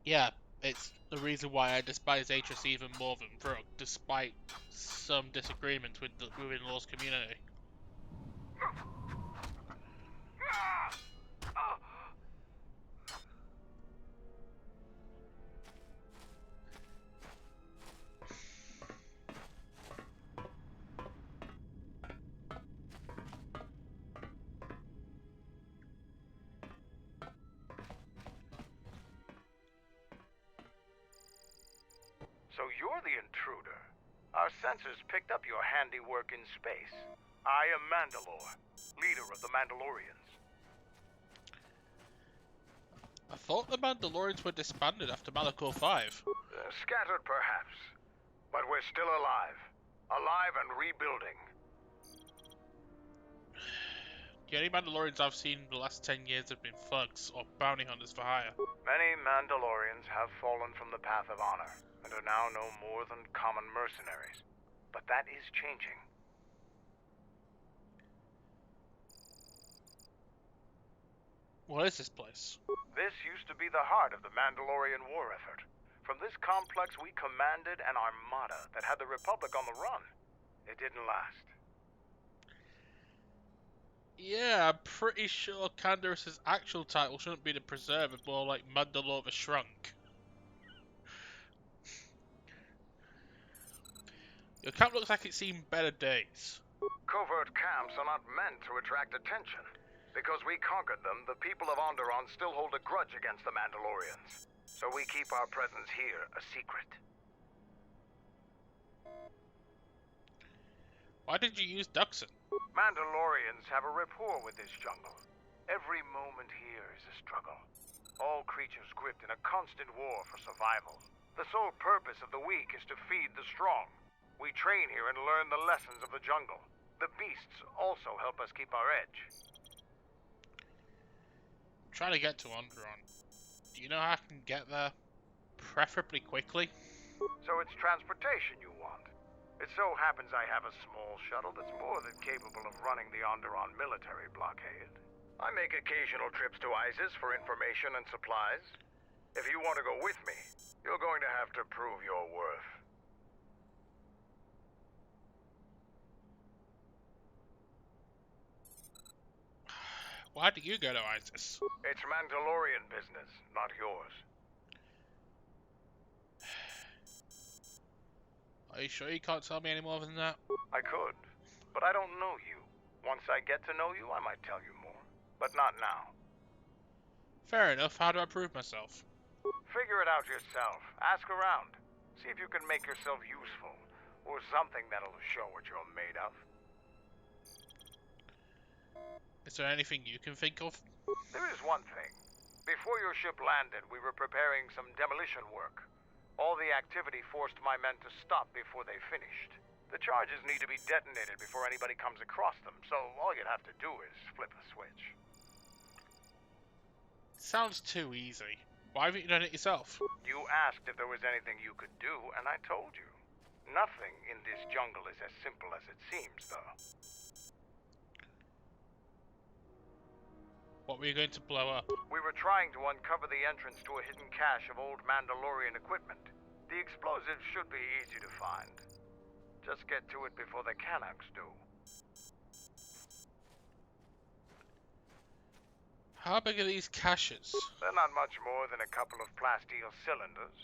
Yeah, it's the reason why I despise Atris even more than Vrook, despite some disagreements within Law's community. So you're the intruder. Our sensors picked up your handiwork in space. I am Mandalore, leader of the Mandalorians. I thought the Mandalorians were disbanded after Malachor 5. Scattered perhaps, but we're still alive. Alive and rebuilding. The only Mandalorians I've seen in the last 10 years have been thugs or bounty hunters for hire. Many Mandalorians have fallen from the path of honor and are now no more than common mercenaries. But that is changing. What is this place? This used to be the heart of the Mandalorian war effort. From this complex we commanded an armada that had the Republic on the run. It didn't last. Yeah, I'm pretty sure Canderous' actual title shouldn't be the Preserver, but more like Mandalore the Shrunk. Your camp looks like it's seen better days. Covert camps are not meant to attract attention. Because we conquered them, the people of Onderon still hold a grudge against the Mandalorians. So we keep our presence here a secret. Why did you use Dxun? Mandalorians have a rapport with this jungle. Every moment here is a struggle. All creatures gripped in a constant war for survival. The sole purpose of the weak is to feed the strong. We train here and learn the lessons of the jungle. The beasts also help us keep our edge. I'm trying to get to Onderon. Do you know how I can get there? Preferably quickly. So it's transportation you want. It so happens I have a small shuttle that's more than capable of running the Onderon military blockade. I make occasional trips to ISIS for information and supplies. If you want to go with me, you're going to have to prove your worth. Why do you go to ISIS? It's Mandalorian business, not yours. Are you sure you can't tell me any more than that? I could, but I don't know you. Once I get to know you, I might tell you more. But not now. Fair enough. How do I prove myself? Figure it out yourself. Ask around. See if you can make yourself useful. Or something that'll show what you're made of. Is there anything you can think of? There is one thing. Before your ship landed, we were preparing some demolition work. All the activity forced my men to stop before they finished. The charges need to be detonated before anybody comes across them, so all you'd have to do is flip a switch. Sounds too easy. Why haven't you done it yourself? You asked if there was anything you could do, and I told you. Nothing in this jungle is as simple as it seems, though. What were you going to blow up? We were trying to uncover the entrance to a hidden cache of old Mandalorian equipment. The explosives should be easy to find. Just get to it before the Canucks do. How big are these caches? They're not much more than a couple of plasteel cylinders.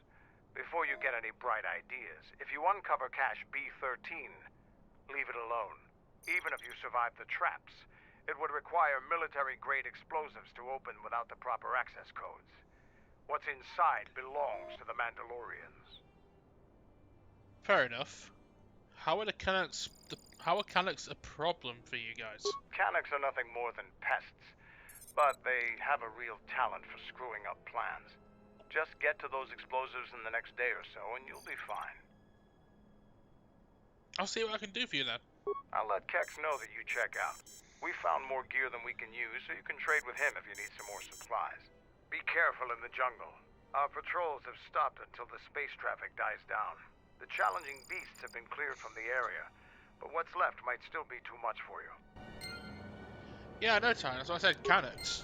Before you get any bright ideas, if you uncover cache B13, leave it alone. Even if you survive the traps, it would require military-grade explosives to open without the proper access codes. What's inside belongs to the Mandalorians. Fair enough. How are Canucks a problem for you guys? Canucks are nothing more than pests, but they have a real talent for screwing up plans. Just get to those explosives in the next day or so, and you'll be fine. I'll see what I can do for you then. I'll let Kex know that you check out. We found more gear than we can use, so you can trade with him if you need some more supplies. Be careful in the jungle. Our patrols have stopped until the space traffic dies down. The challenging beasts have been cleared from the area, but what's left might still be too much for you. Yeah, no time. That's why I said Canucks.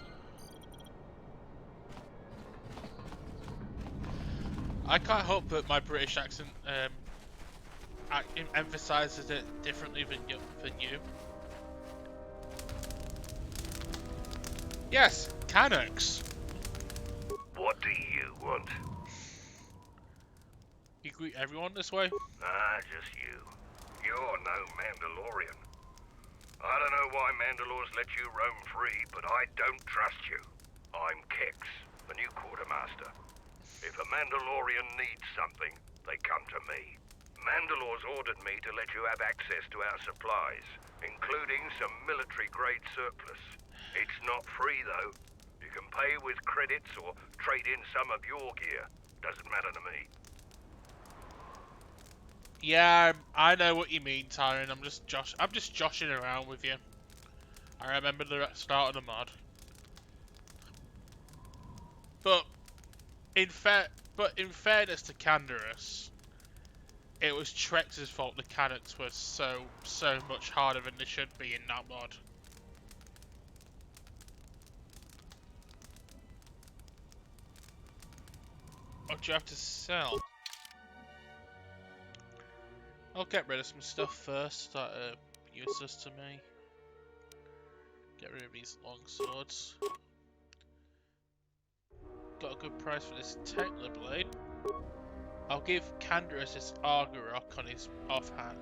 I can't help but my British accent emphasizes it differently than you. Yes, Canucks. What do you want? You greet everyone this way? Ah, just you. You're no Mandalorian. I don't know why Mandalores let you roam free, but I don't trust you. I'm Kex, the new quartermaster. If a Mandalorian needs something, they come to me. Mandalore's ordered me to let you have access to our supplies, including some military-grade surplus. It's not free, though. You can pay with credits or trade in some of your gear. Doesn't matter to me. Yeah, I know what you mean, Tyron. I'm just joshing around with you. I remember the start of the mod. But in fairness to Canderous, it was Trex's fault the Canucks were so much harder than they should be in that mod. What do you have to sell? I'll get rid of some stuff first that are useless to me. Get rid of these long swords. Got a good price for this Tekla blade. I'll give Canderous this Argarok on his offhand.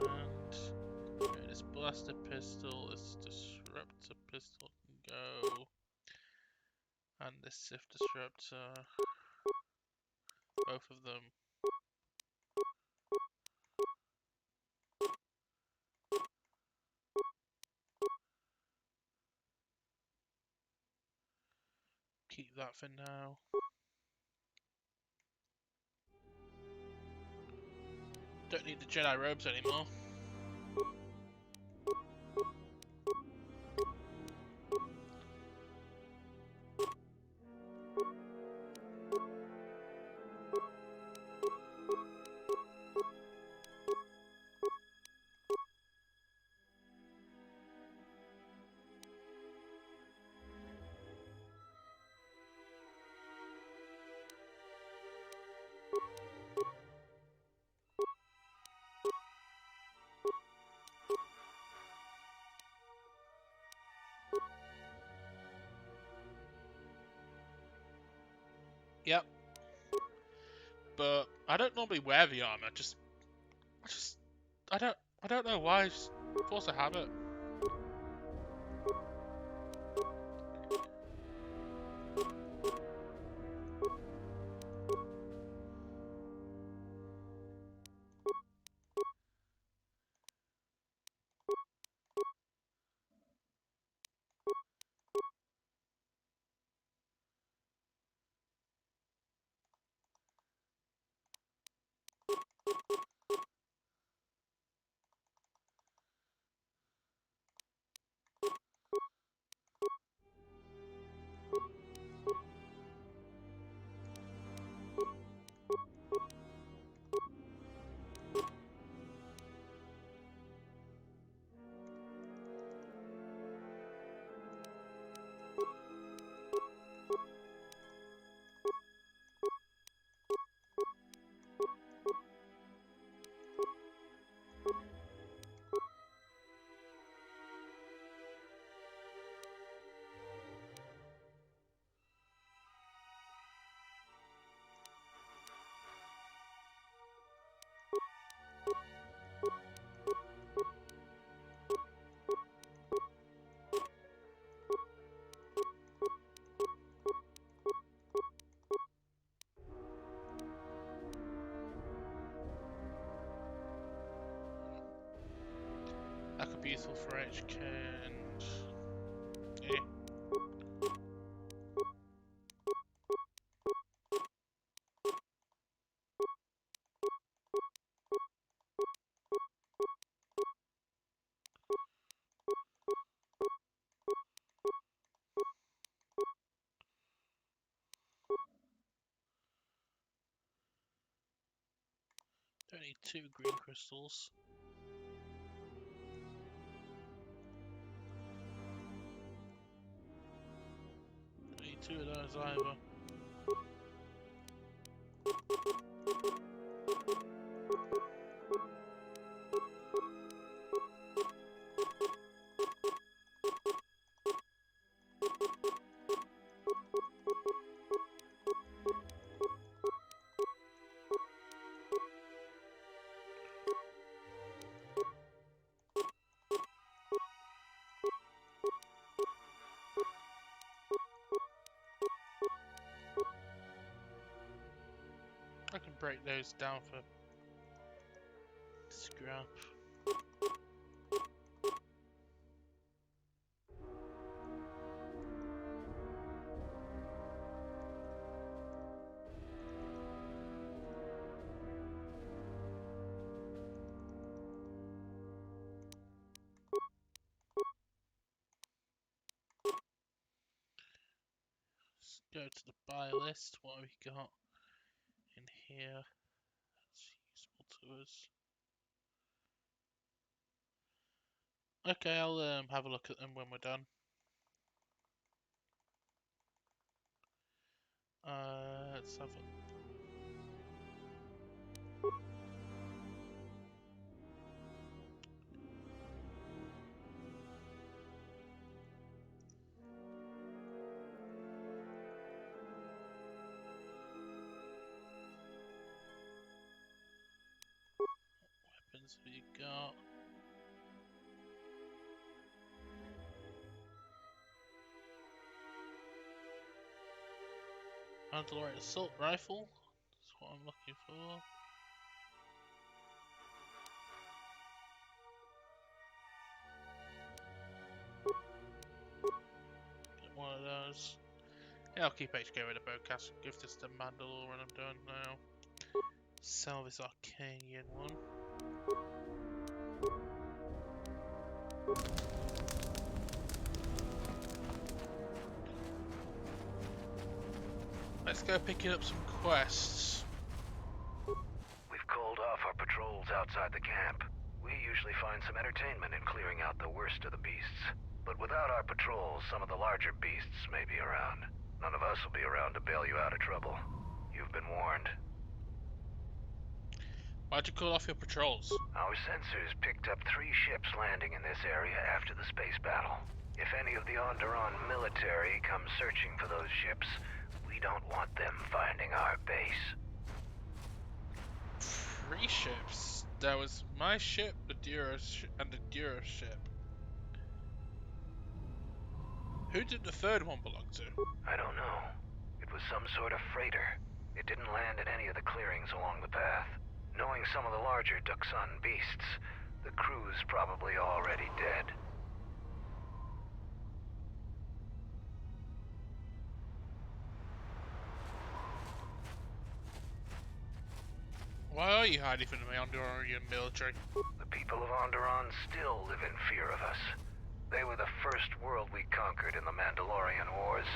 And this blaster pistol, this disruptor pistol can go. And this Sith disruptor. Both of them. Keep that for now. Don't need the Jedi robes anymore. Yep. But I don't normally wear the armor. I don't know why. Just force a habit. That could be useful for HK and... yeah. Don't need 2 green crystals. Don't need 2 of those either. I can break those down for scrap. Let's go to the buy list. What have we got in here that's useful to us? Okay, I'll have a look at them when we're done. Let's have a... weapons have you got? Mandalorian assault rifle. That's what I'm looking for. Get one of those. Yeah, I'll keep HK with the bowcast and give this to Mandalore when I'm done now. Sell this Arcanian one. Let's go picking up some quests. We've called off our patrols outside the camp. We usually find some entertainment in clearing out the worst of the beasts. But without our patrols, some of the larger beasts may be around. None of us will be around to bail you out of trouble. You've been warned. Why'd you call off your patrols? Our sensors picked up 3 ships landing in this area after the space battle. If any of the Onderon military come searching for those ships, we don't want them finding our base. 3 ships? There was my ship, the and the Dura ship. Who did the 3rd one belong to? I don't know. It was some sort of freighter. It didn't land in any of the clearings along the path. Knowing some of the larger Dxun beasts, the crew's probably already dead. Why are you hiding from the Onderonian military? The people of Onderon still live in fear of us. They were the first world we conquered in the Mandalorian Wars.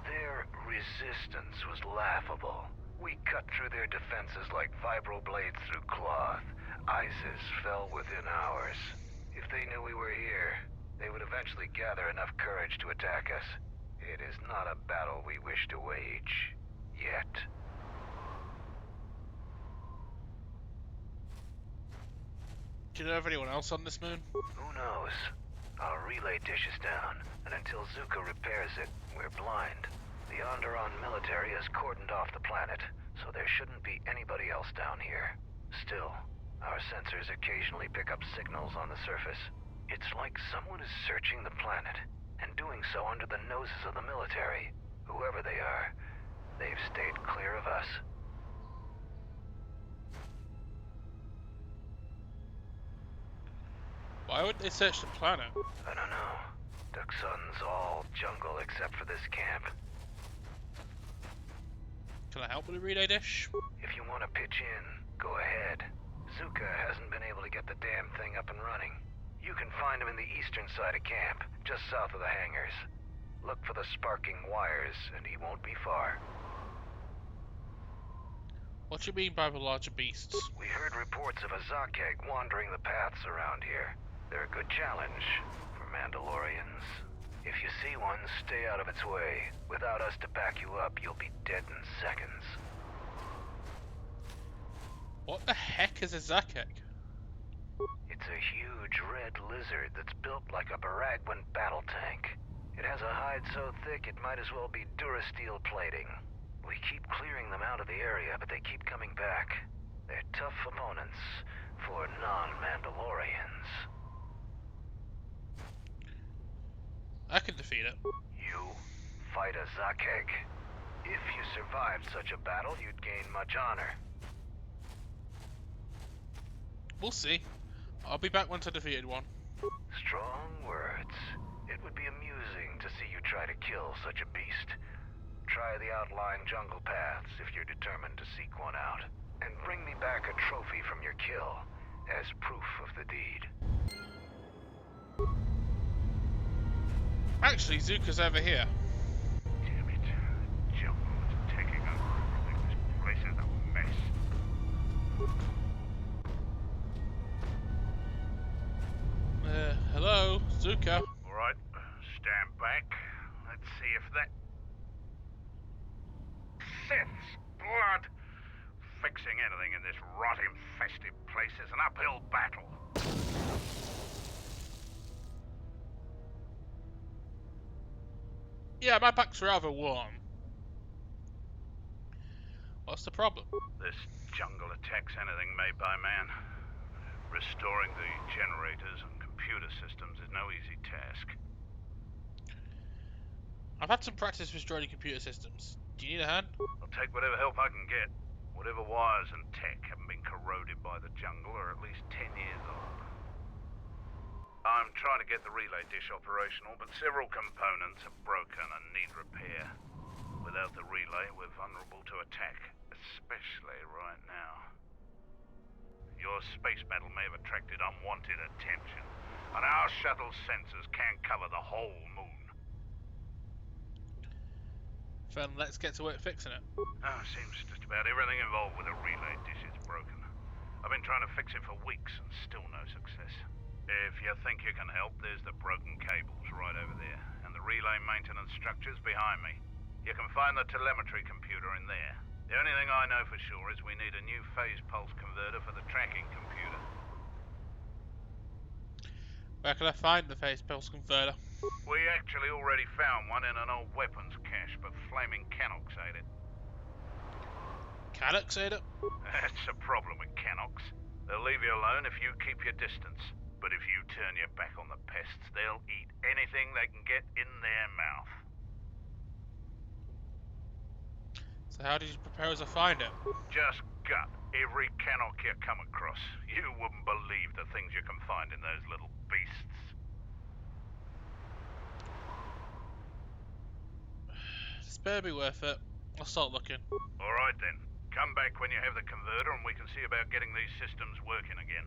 Their resistance was laughable. We cut through their defenses like vibroblades through cloth. ISIS fell within hours. If they knew we were here, they would eventually gather enough courage to attack us. It is not a battle we wish to wage. Yet. Do you know of anyone else on this moon? Who knows? Our relay dish is down, and until Zuka repairs it, we're blind. The Onderon military has cordoned off the planet, so there shouldn't be anybody else down here. Still, our sensors occasionally pick up signals on the surface. It's like someone is searching the planet, and doing so under the noses of the military. Whoever they are, they've stayed clear of us. Why would they search the planet? I don't know. Dxun's all jungle except for this camp. Can I help with the relay dish? If you want to pitch in, go ahead. Zuka hasn't been able to get the damn thing up and running. You can find him in the eastern side of camp, just south of the hangars. Look for the sparking wires, and he won't be far. What do you mean by the larger beasts? We heard reports of a Zakeg wandering the paths around here. They're a good challenge for Mandalorians. If you see one, stay out of its way. Without us to back you up, you'll be dead in seconds. What the heck is a Zakeg? It's a huge red lizard that's built like a Baragwan battle tank. It has a hide so thick it might as well be Durasteel plating. We keep clearing them out of the area, but they keep coming back. They're tough opponents for non-Mandalorians. I can defeat it. You fight a Zakeg. If you survived such a battle, you'd gain much honor. We'll see. I'll be back once I defeated one. Strong words. It would be amusing to see you try to kill such a beast. Try the outlying jungle paths if you're determined to seek one out. And bring me back a trophy from your kill as proof of the deed. Actually, Zuka's over here. Damn it. Jungle is taking over everything. This place is a mess. Hello, Zuka. Alright, stand back. Let's see if that... Sith's blood! Fixing anything in this rot-infested place is an uphill battle. Yeah, my back's rather warm. What's the problem? This jungle attacks anything made by man. Restoring the generators and computer systems is no easy task. I've had some practice restoring computer systems. Do you need a hand? I'll take whatever help I can get. Whatever wires and tech haven't been corroded by the jungle are at least 10 years old. I'm trying to get the relay dish operational, but several components are broken and need repair. Without the relay, we're vulnerable to attack, especially right now. Your space battle may have attracted unwanted attention, and our shuttle sensors can't cover the whole moon. Then let's get to work fixing it. Oh, seems just about everything involved with a relay dish is broken. I've been trying to fix it for weeks and still no success. If you think you can help, there's the broken cables right over there, and the relay maintenance structures behind me. You can find the telemetry computer in there. The only thing I know for sure is we need a new phase pulse converter for the tracking computer. Where can I find the phase pulse converter? We actually already found one in an old weapons cache, but flaming Canox ate it. Canox ate it? That's the problem with Canox. They'll leave you alone if you keep your distance. But if you turn your back on the pests, they'll eat anything they can get in their mouth. So how did you propose I find it? Just gut every Canox you come across. You wouldn't believe the things you can find in those little beasts. This better be worth it. I'll start looking. Alright then. Come back when you have the converter and we can see about getting these systems working again.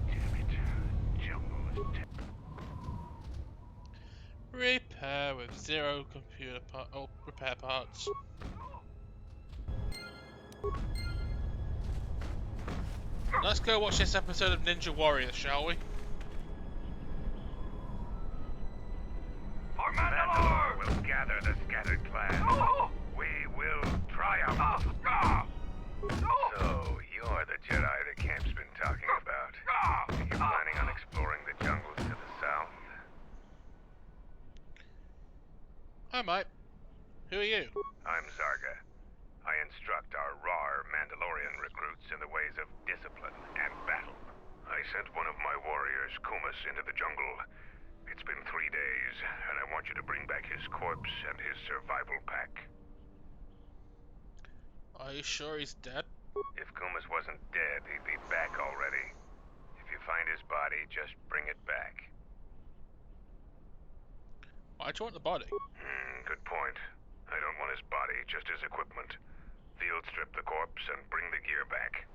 Damn it. Jungle is Repair with 0 computer repair parts. Let's go watch this episode of Ninja Warrior, shall we? For Mandalore will gather the scattered clan. We will triumph. So, you're the Jedi that Camp's been talking about. Are you planning on exploring the jungles to the south? I might. Who are you? I'm Zarga. I instruct our raw Mandalorian recruits in the ways of discipline and battle. I sent one of my warriors, Kumas, into the jungle. It's been 3 days, and I want you to bring back his corpse and his survival pack. Are you sure he's dead? If Kumas wasn't dead, he'd be back already. If you find his body, just bring it back. Why'd you want the body? Good point. I don't want his body, just his equipment. Field strip the corpse and bring the gear back.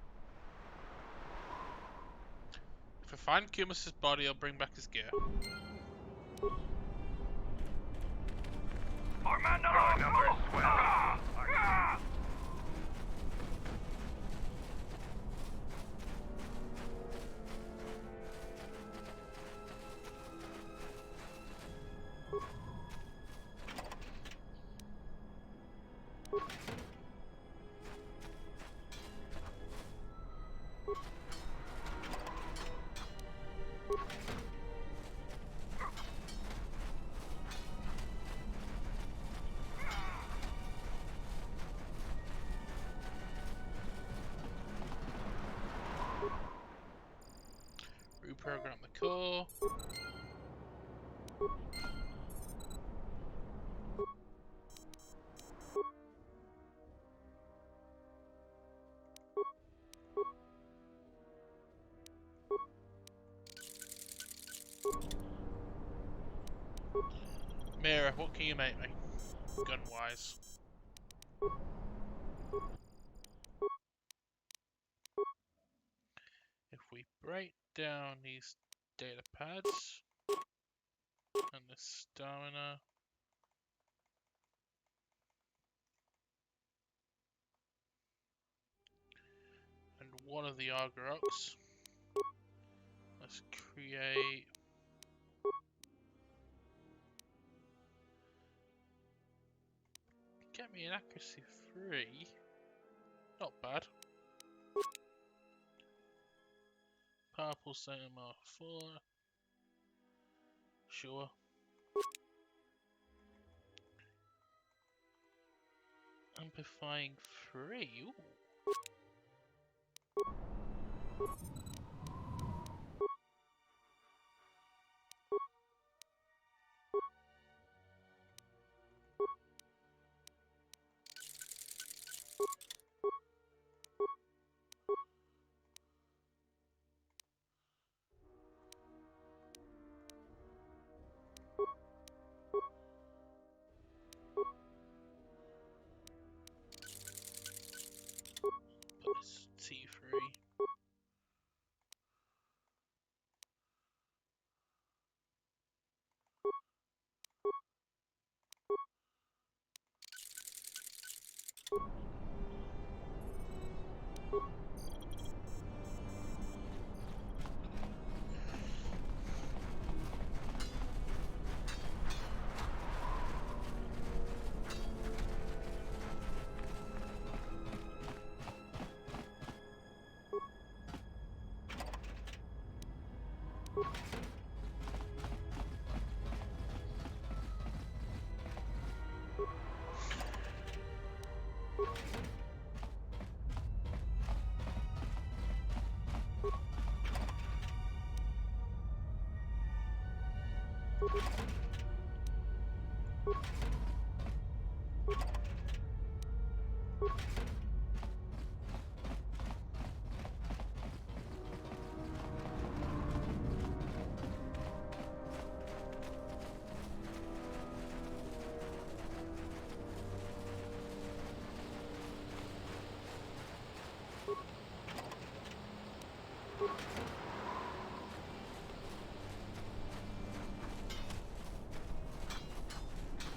If I find Kumas' body, I'll bring back his gear. Our numbers swell. Reprogram the core. Mira, what can you make me? Gun-wise. If we break down these data pads and the stamina, and one of the Argoroks, let's create get me an accuracy 3. Not bad. Power pulsator mark 4. Sure. Amplifying 3. Ooh.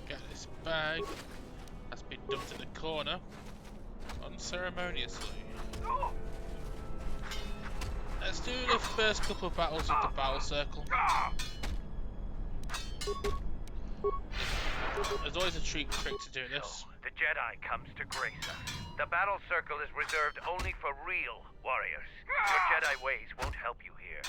Get this bag. That's been dumped in the corner. Unceremoniously. Let's do the first couple of battles with the battle circle. There's always a trick to do this. So, the Jedi comes to grace us. The battle circle is reserved only for real warriors. Your Jedi ways won't help you here.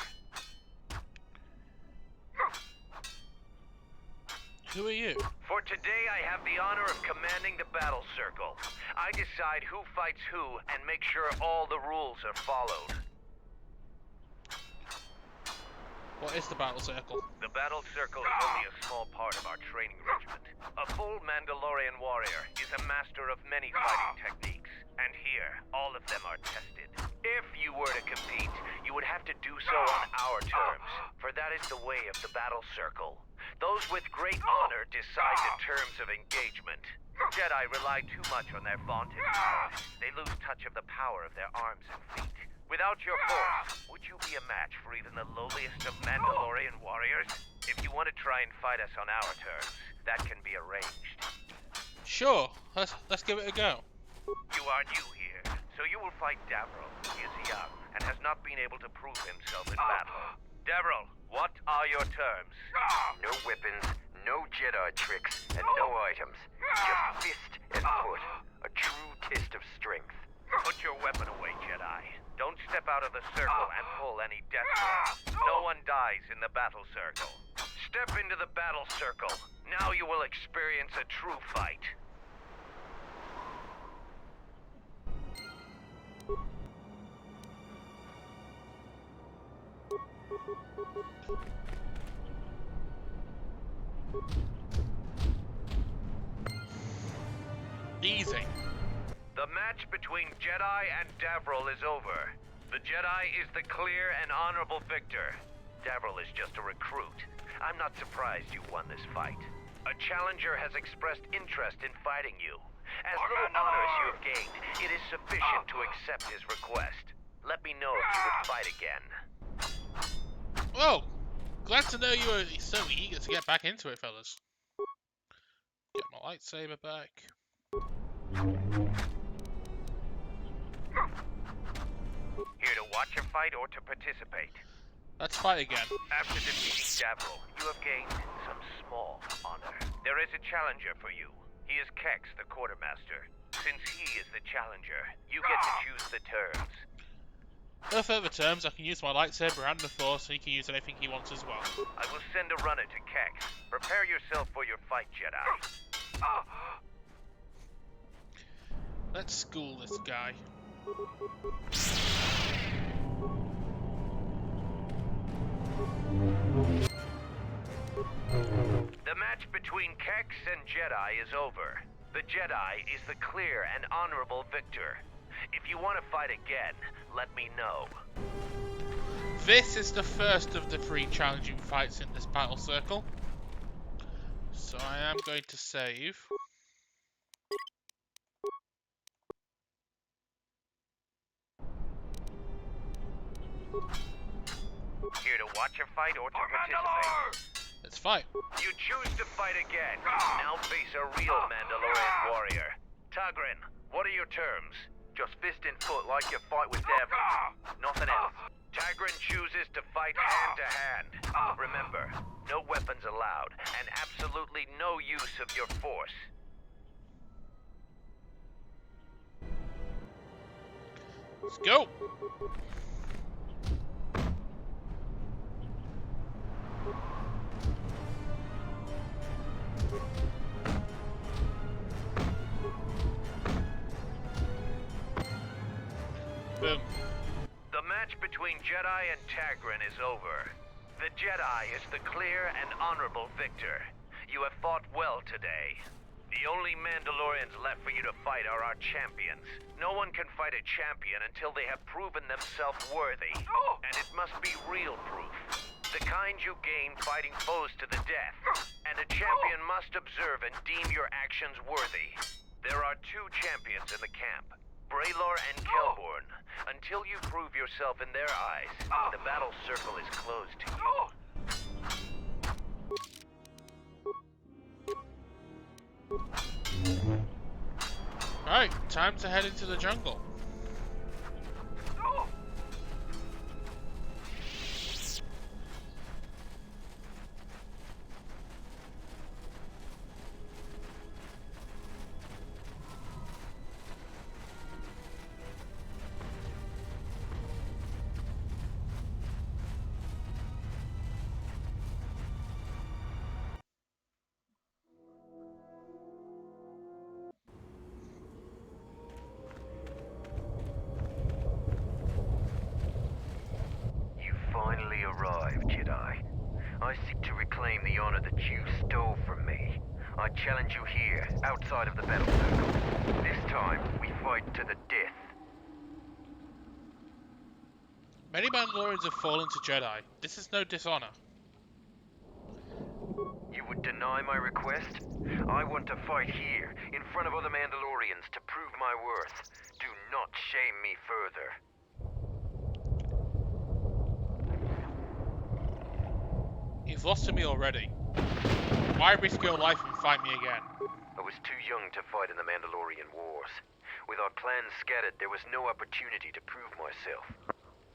Who are you? For today, I have the honor of commanding the battle circle. I decide who fights who and make sure all the rules are followed. What is the battle circle? The battle circle is only a small part of our training regiment. A full Mandalorian warrior is a master of many fighting techniques, and here, all of them are tested. If you were to compete, you would have to do so on our terms, for that is the way of the battle circle. Those with great honor decide the terms of engagement. Jedi rely too much on their vaunted power. They lose touch of the power of their arms and feet. Without your force, would you be a match for even the lowliest of Mandalorian warriors? If you want to try and fight us on our terms, that can be arranged. Sure, let's give it a go. You are new here, so you will fight Davril. He is young and has not been able to prove himself in battle. Davril, what are your terms? No weapons, no Jedi tricks, and no items. Just fist and foot. A true test of strength. Put your weapon away, Jedi. Don't step out of the circle and pull any death throws. No one dies in the battle circle. Step into the battle circle. Now you will experience a true fight. Easy. The match between Jedi and Davril is over. The Jedi is the clear and honorable victor. Davril is just a recruit. I'm not surprised you won this fight. A challenger has expressed interest in fighting you. As little honor as you have gained, it is sufficient to accept his request. Let me know if you would fight again. Oh, glad to know you are so eager to get back into it, fellas. Get my lightsaber back. Here to watch a fight or to participate? Let's fight again. After defeating Davril, you have gained some small honor. There is a challenger for you. He is Kex, the quartermaster. Since he is the challenger, you get to choose the terms. No further terms, I can use my lightsaber and the Force, and he can use anything he wants as well. I will send a runner to Kex. Prepare yourself for your fight, Jedi. Let's school this guy. The match between Kex and Jedi is over. The Jedi is the clear and honorable victor. If you want to fight again, let me know. This is the first of the 3 challenging fights in this battle circle. So I am going to save. Here to watch a fight or to participate? Let's fight. You choose to fight again. Now face a real Mandalorian warrior. Tagrin, what are your terms? Just fist and foot like your fight with Davril. Nothing else. Tagrin chooses to fight hand to hand. Remember, no weapons allowed, and absolutely no use of your force. Let's go. Jedi and Tagrin is over. The Jedi is the clear and honorable victor. You have fought well today. The only Mandalorians left for you to fight are our champions. No one can fight a champion until they have proven themselves worthy. And it must be real proof. The kind you gain fighting foes to the death. And a champion must observe and deem your actions worthy. There are two champions in the camp, Braylor and Kelborn. Until you prove yourself in their eyes, the battle circle is closed to you. Right, time to head into the jungle. Finally arrived, Jedi. I seek to reclaim the honor that you stole from me. I challenge you here, outside of the battle circle. This time, we fight to the death. Many Mandalorians have fallen to Jedi. This is no dishonor. You would deny my request? I want to fight here, in front of other Mandalorians, to prove my worth. Do not shame me further. You've lost to me already. Why risk your life and fight me again? I was too young to fight in the Mandalorian Wars. With our clans scattered, there was no opportunity to prove myself.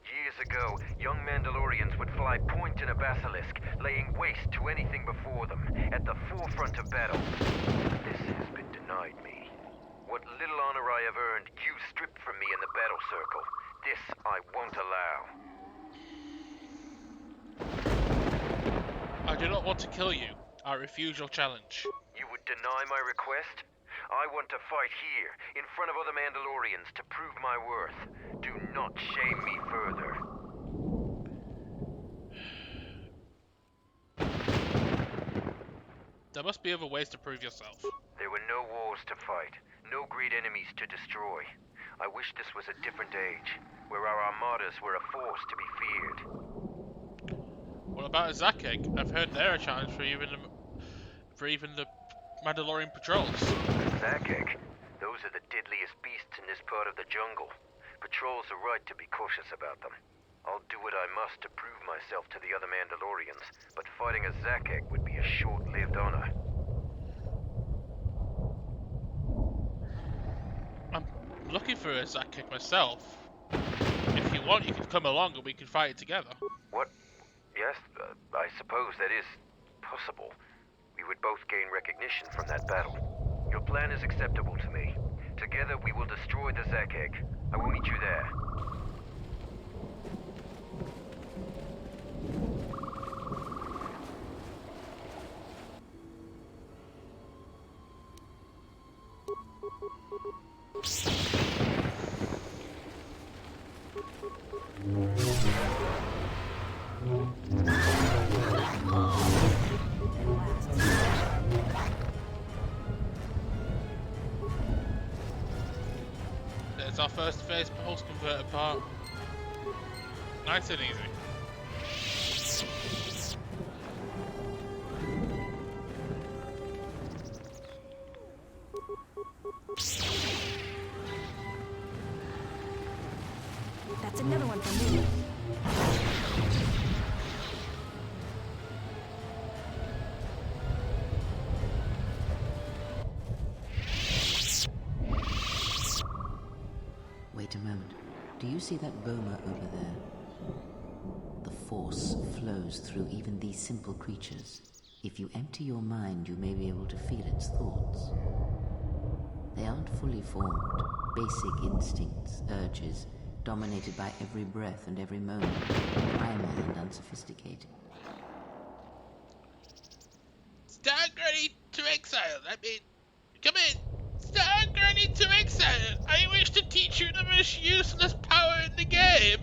Years ago, young Mandalorians would fly point in a basilisk, laying waste to anything before them, at the forefront of battle. This has been denied me. What little honor I have earned, you stripped from me in the battle circle. This I won't allow. I do not want to kill you. I refuse your challenge. You would deny my request? I want to fight here, in front of other Mandalorians, to prove my worth. Do not shame me further. There must be other ways to prove yourself. There were no wars to fight, no great enemies to destroy. I wish this was a different age, where our armadas were a force to be feared. What about a Zakek? I've heard they're a challenge for even the Mandalorian patrols. Zakek? Those are the deadliest beasts in this part of the jungle. Patrols are right to be cautious about them. I'll do what I must to prove myself to the other Mandalorians, but fighting a Zakek would be a short-lived honor. I'm looking for a Zakek myself. If you want, you can come along and we can fight it together. What? Yes, I suppose that is possible. We would both gain recognition from that battle. Your plan is acceptable to me. Together we will destroy the Zakek. I will meet you there. There's our first phase pulse converter part. Nice and easy. That's another one from me. Wait a moment. Do you see that boma over there? The Force flows through even these simple creatures. If you empty your mind, you may be able to feel its thoughts. They aren't fully formed. Basic instincts, urges, dominated by every breath and every moment. Primal and unsophisticated. Stand ready to exile. Come in. Stand ready to exile. I wish to teach you the most useless power in the game.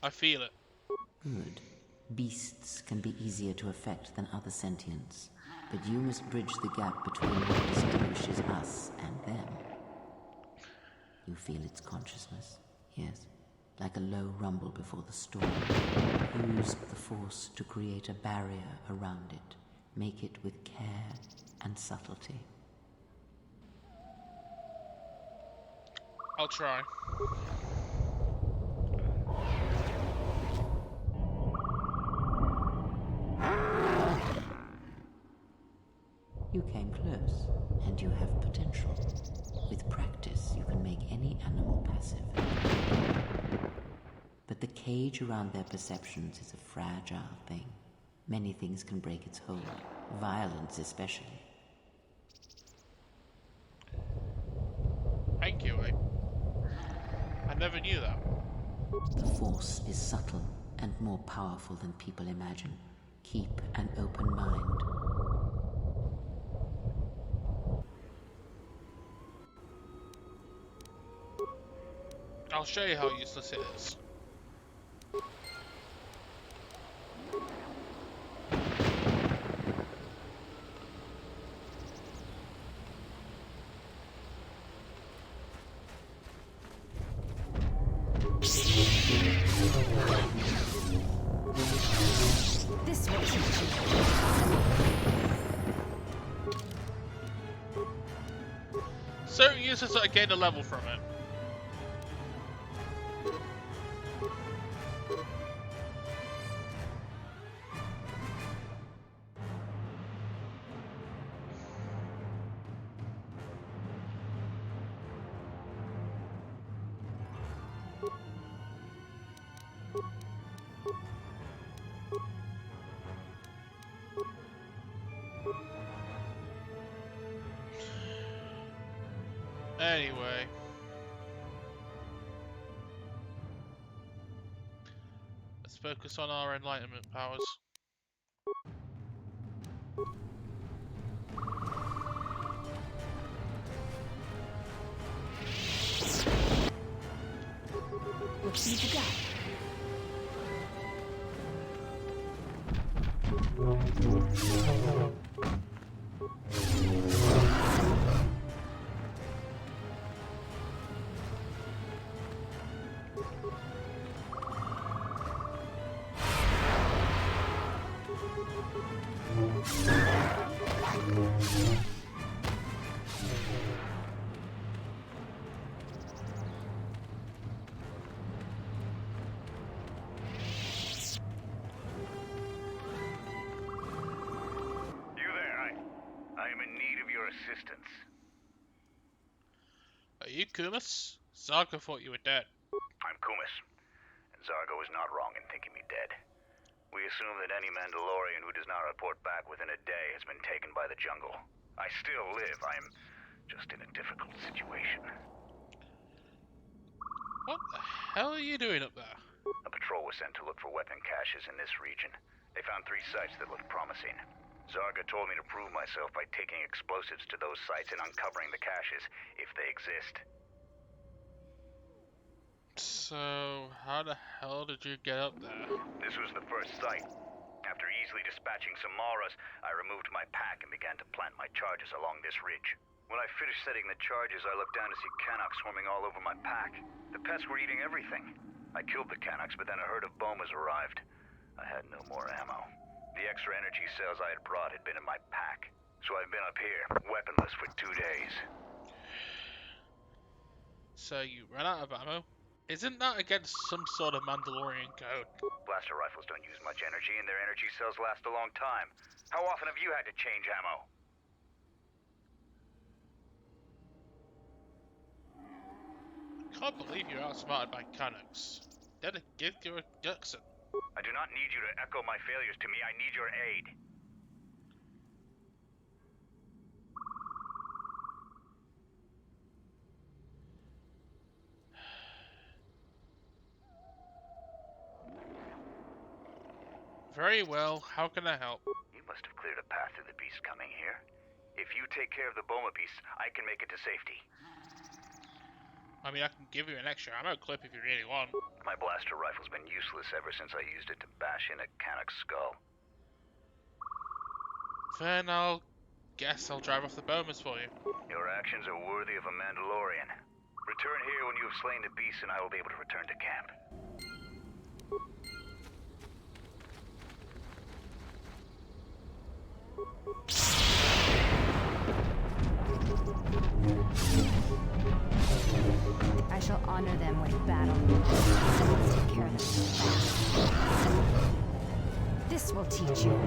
I feel it. Good. Beasts can be easier to affect than other sentients, but you must bridge the gap between what distinguishes us and them. You feel its consciousness, yes, like a low rumble before the storm. Use the Force to create a barrier around it. Make it with care and subtlety. I'll try. You came close, and you have potential. With practice, you can make any animal passive. But the cage around their perceptions is a fragile thing. Many things can break its hold, violence especially. Thank you, I never knew that. The Force is subtle and more powerful than people imagine. Keep an open mind. I'll show you how useless it is. This will teach you. Certain users that gain a level from it. Anyway. Let's focus on our enlightenment powers. What feed you got? Assistance. Are you Kumis? Zarga thought you were dead. I'm Kumis, and Zargo is not wrong in thinking me dead. We assume that any Mandalorian who does not report back within a day has been taken by the jungle. I still live. I am just in a difficult situation. What the hell are you doing up there? A patrol was sent to look for weapon caches in this region. They found 3 sites that looked promising. Zarga told me to prove myself by taking explosives to those sites and uncovering the caches, if they exist. So, how the hell did you get up there? This was the first site. After easily dispatching some Maras, I removed my pack and began to plant my charges along this ridge. When I finished setting the charges, I looked down to see Canucks swarming all over my pack. The pests were eating everything. I killed the Canucks, but then a herd of Bomas arrived. I had no more ammo. The extra energy cells I had brought had been in my pack, so I've been up here, weaponless for 2 days. So you ran out of ammo? Isn't that against some sort of Mandalorian code? Blaster rifles don't use much energy, and their energy cells last a long time. How often have you had to change ammo? Can't believe you're outsmarted by Canucks. You're a Dxun. I do not need you to echo my failures to me. I need your aid. Very well. How can I help? You must have cleared a path through the beast coming here. If you take care of the Boma beasts, I can make it to safety. I mean, I can give you an extra ammo clip if you really want. My blaster rifle's been useless ever since I used it to bash in a Canuck's skull. Then I'll guess I'll drive off the bombers for you. Your actions are worthy of a Mandalorian. Return here when you have slain the beast and I will be able to return to camp. I shall honor them with battle. Let's take care of them. This will teach you.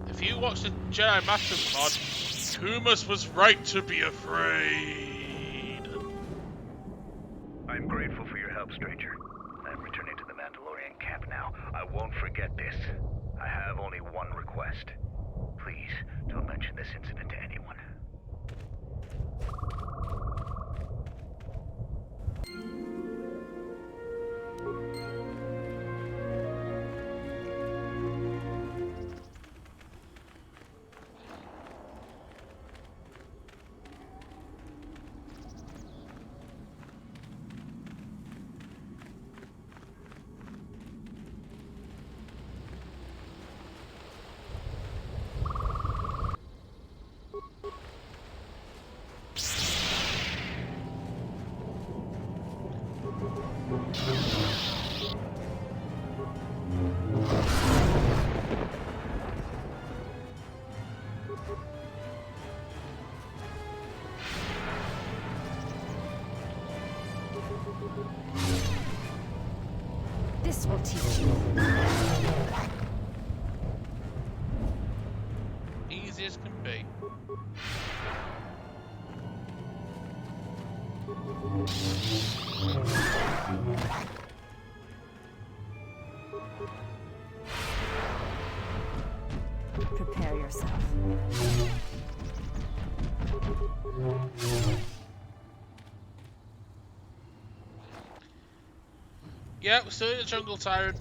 If you watch the Jedi Masters mod, Kumas was right to be afraid. I'm grateful for your help, stranger. I'm returning to the Mandalorian camp now. I won't forget this. I have only one request. Please, don't mention this incident to anyone. This will teach you. Easy as can be. Prepare yourself. Yeah, we're still in the jungle, Tyrant.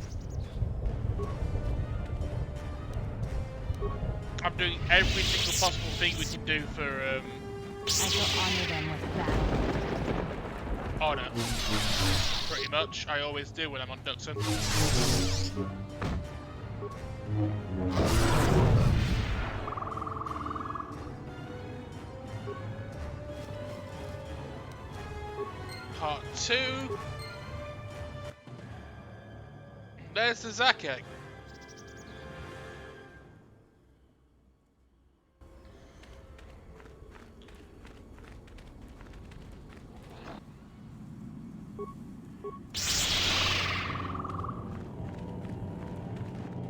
I'm doing every single possible thing we can do for, I shall honor them with battle. honor. Pretty much. I always do when I'm on Dxun. Part 2. There's the Zack egg.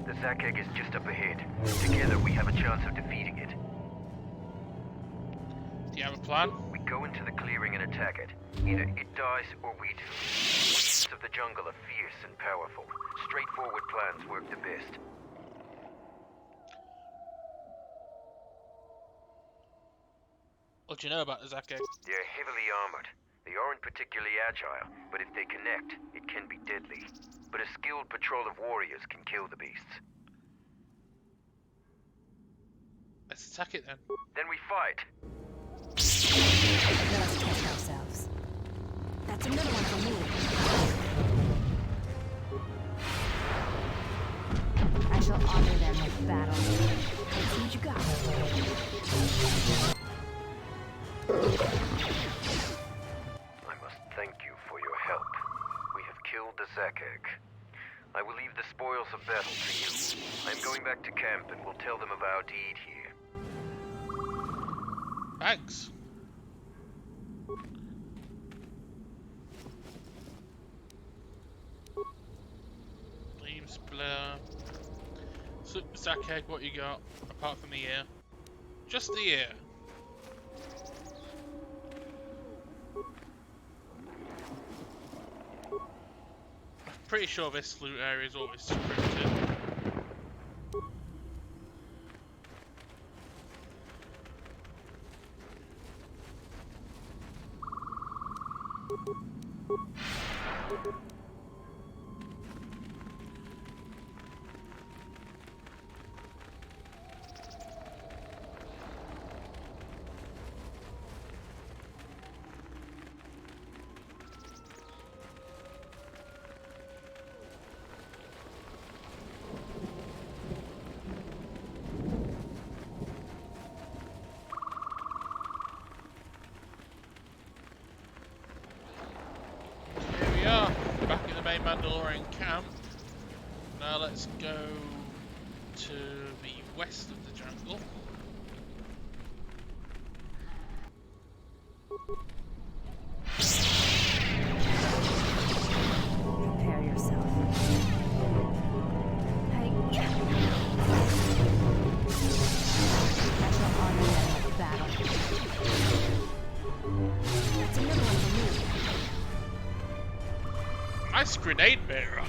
The Zack egg is just up ahead. Together we have a chance of defeating it. Do you have a plan? We go into the clearing and attack it. Either it dies or we do. Beasts of the jungle are fierce and powerful. Straightforward plans work the best. What do you know about the Zack egg? They're heavily armored. They aren't particularly agile, but if they connect, it can be deadly. But a skilled patrol of warriors can kill the beasts. Let's attack it then. Then we fight. Let us test ourselves. That's another one for me. I shall honor them with battle. Let's see what you got. I must thank you for your help. We have killed the Zack egg. I will leave the spoils of battle to you. I am going back to camp and will tell them of our deed here. Thanks. Flame splitter. Super Zack egg, what you got? Apart from the ear. Just the ear. I'm pretty sure this loot area is always scripted. Mandalorian camp. Now let's go to the west of the jungle. Prepare yourself. Hey, yeah. I shall honor them with battle. That's another one for me. Nice grenade bearer.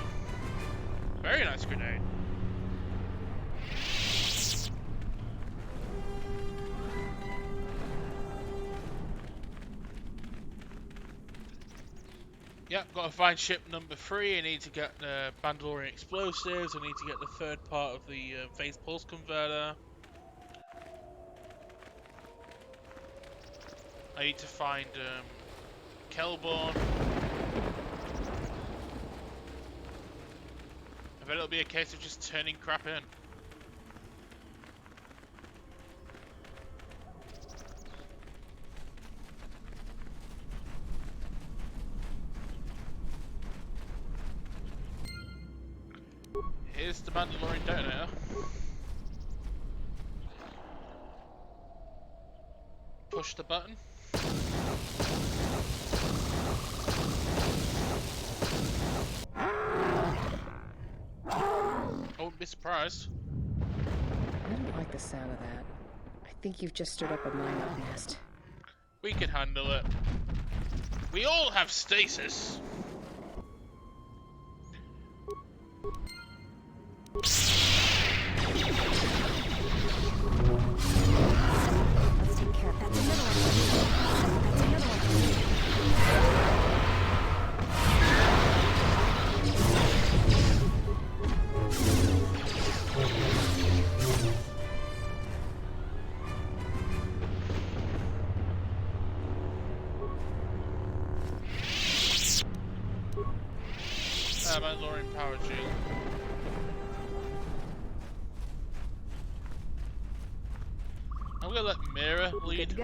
Very nice grenade. Yep, got to find ship number 3. I need to get the Mandalorian explosives. I need to get the third part of the phase pulse converter. I need to find Kelborn. I bet it'll be a case of just turning crap in. Here's the Mandalorian detonator. Push the button. I wouldn't be surprised. I don't like the sound of that. I think you've just stirred up a mine-out nest. We can handle it. We all have stasis. Let's take care of that. That's another one for me. That's another one for me. Mandalorian power shield. I'm gonna let Mira lead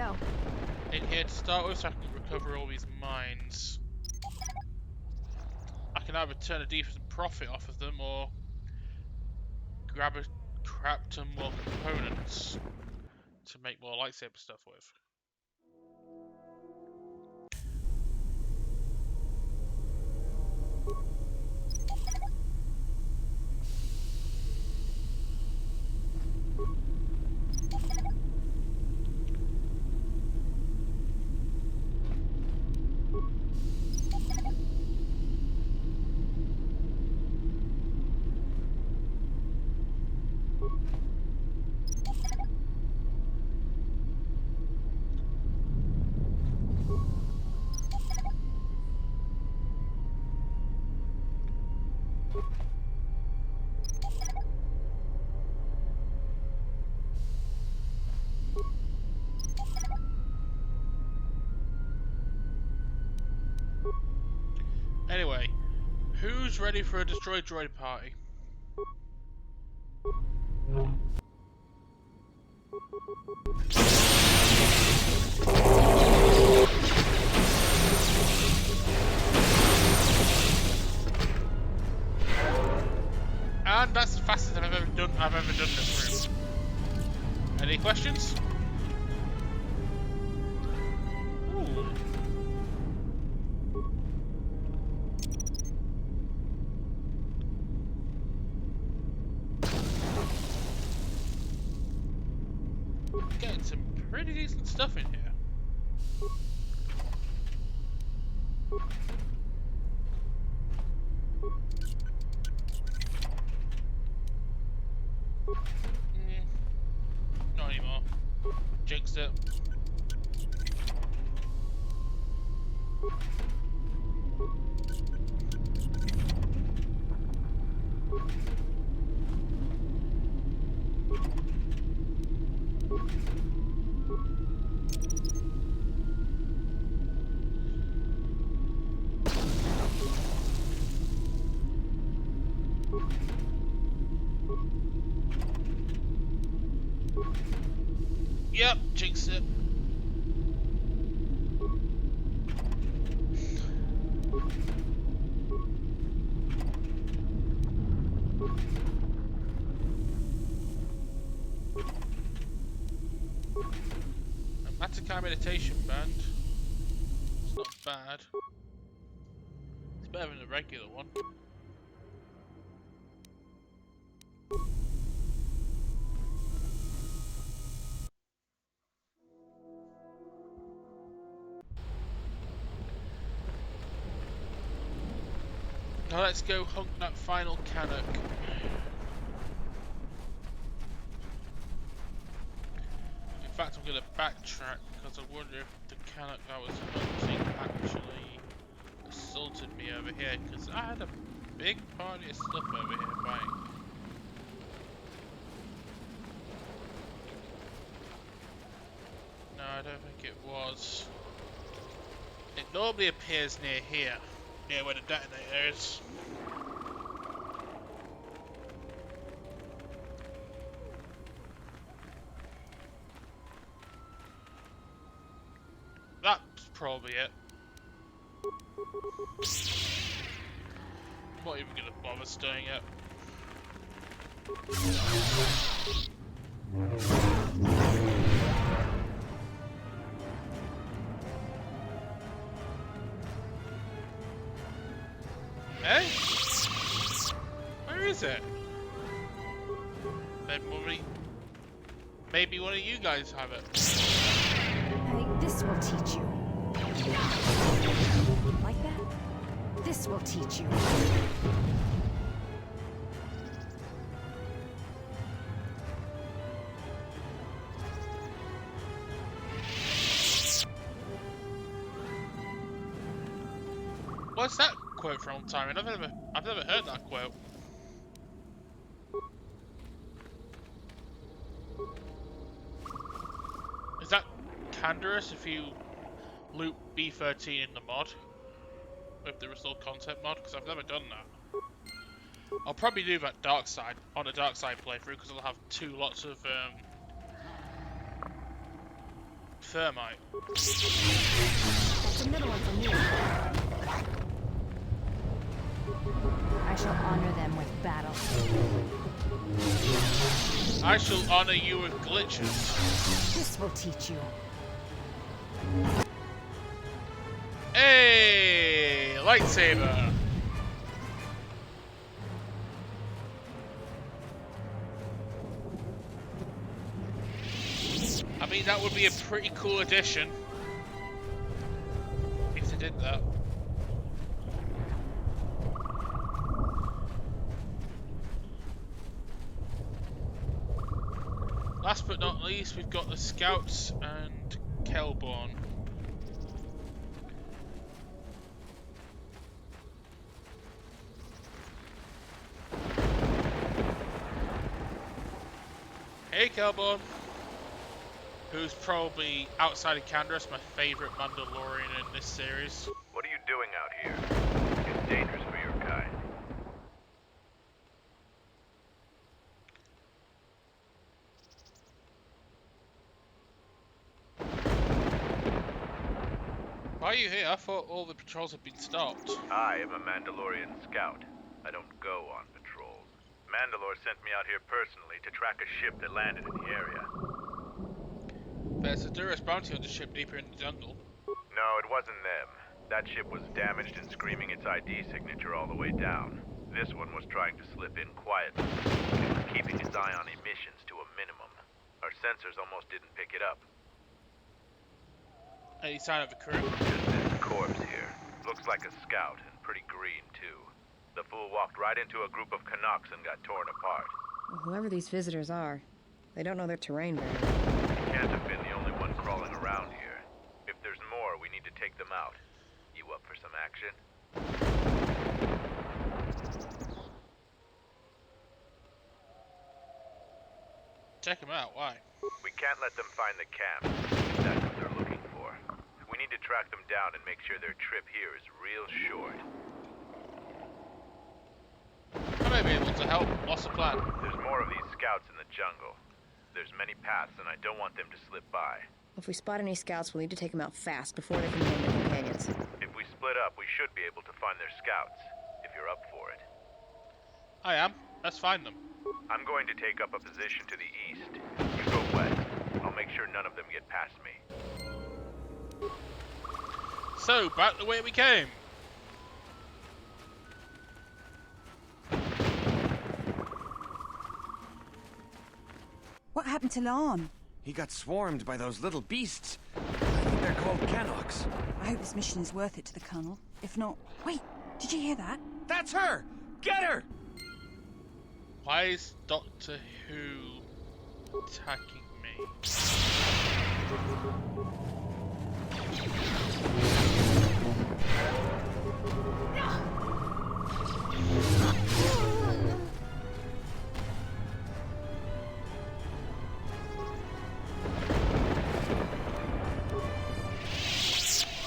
in here to start with so I can recover all these mines. I can either turn a decent profit off of them or grab a crap ton more components to make more lightsaber stuff with. Anyway, who's ready for a destroy droid party? And that's the fastest I've ever done this room. Any questions? Ooh. Getting some pretty decent stuff in here. Not anymore. Jinxed it. Yep, jinxed it. kind of meditation band. It's not bad. It's better than the regular one. Now let's go hunt that final Canuck. In fact, I'm going to backtrack because I wonder if the Canuck I was hunting actually assaulted me over here, because I had a big party of stuff over here fighting. No, I don't think it was. It normally appears near here, near where the detonator is. That's probably it. I'm not even gonna bother stirring it. Hey? Where is it? Maybe one of you guys have it. Hey, this will teach you. Like that? This will teach you. What's that quote from Timon? I've never heard that quote. Is that Canderous if you loop B13 in the mod? With the Restore Content mod? Because I've never done that. I'll probably do that dark side on a dark side playthrough because I'll have two lots of thermite. That's another one from me. I shall honor them with battle. I shall honor you with glitches. This will teach you. Hey, lightsaber. I mean, that would be a pretty cool addition if they did that. Last but not least, we've got the Scouts and Kelborn. Hey Kelborn! Who's probably, outside of Canderous, my favourite Mandalorian in this series. What are you doing out here? It's dangerous for your kind. Why are you here? I thought all the patrols had been stopped. I am a Mandalorian scout. I don't go on patrols. Mandalore sent me out here personally to track a ship that landed in the area. There's a Duras bounty on the ship deeper in the jungle. No, it wasn't them. That ship was damaged and screaming its ID signature all the way down. This one was trying to slip in quietly. It was keeping its eye on emissions to a minimum. Our sensors almost didn't pick it up. Any sign of a crew? Just this corpse here. Looks like a scout, and pretty green, too. The fool walked right into a group of Canucks and got torn apart. Well, whoever these visitors are, they don't know their terrain very well. He can't have been the only one crawling around here. If there's more, we need to take them out. You up for some action? Check them out, why? We can't let them find the camp, if that's what they're looking for. We need to track them down and make sure their trip here is real short. I may be able to help. What's the plan? There's more of these scouts in the jungle. There's many paths, and I don't want them to slip by. If we spot any scouts, we'll need to take them out fast before they can warn their companions. If we split up, we should be able to find their scouts, if you're up for it. I am. Let's find them. I'm going to take up a position to the east. You go west. I'll make sure none of them get past me. So, back the way we came. What happened to Lon? He got swarmed by those little beasts. I think they're called Canox. I hope this mission is worth it to the Colonel. If not... Wait, did you hear that? That's her! Get her! Why is Doctor Who attacking me?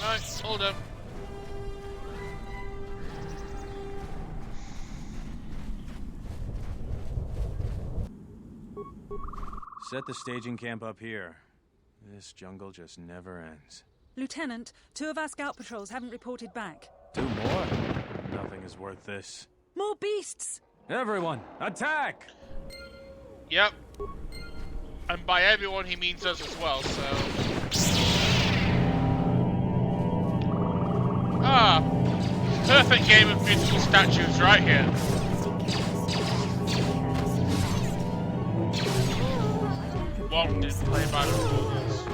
Alright, hold up. Set the staging camp up here. This jungle just never ends. Lieutenant, 2 of our scout patrols haven't reported back. 2 more? Nothing is worth this. More beasts! Everyone, attack! Yep. And by everyone, he means us as well, so... Ah! Perfect game of beautiful statues right here. One didn't play by the rules.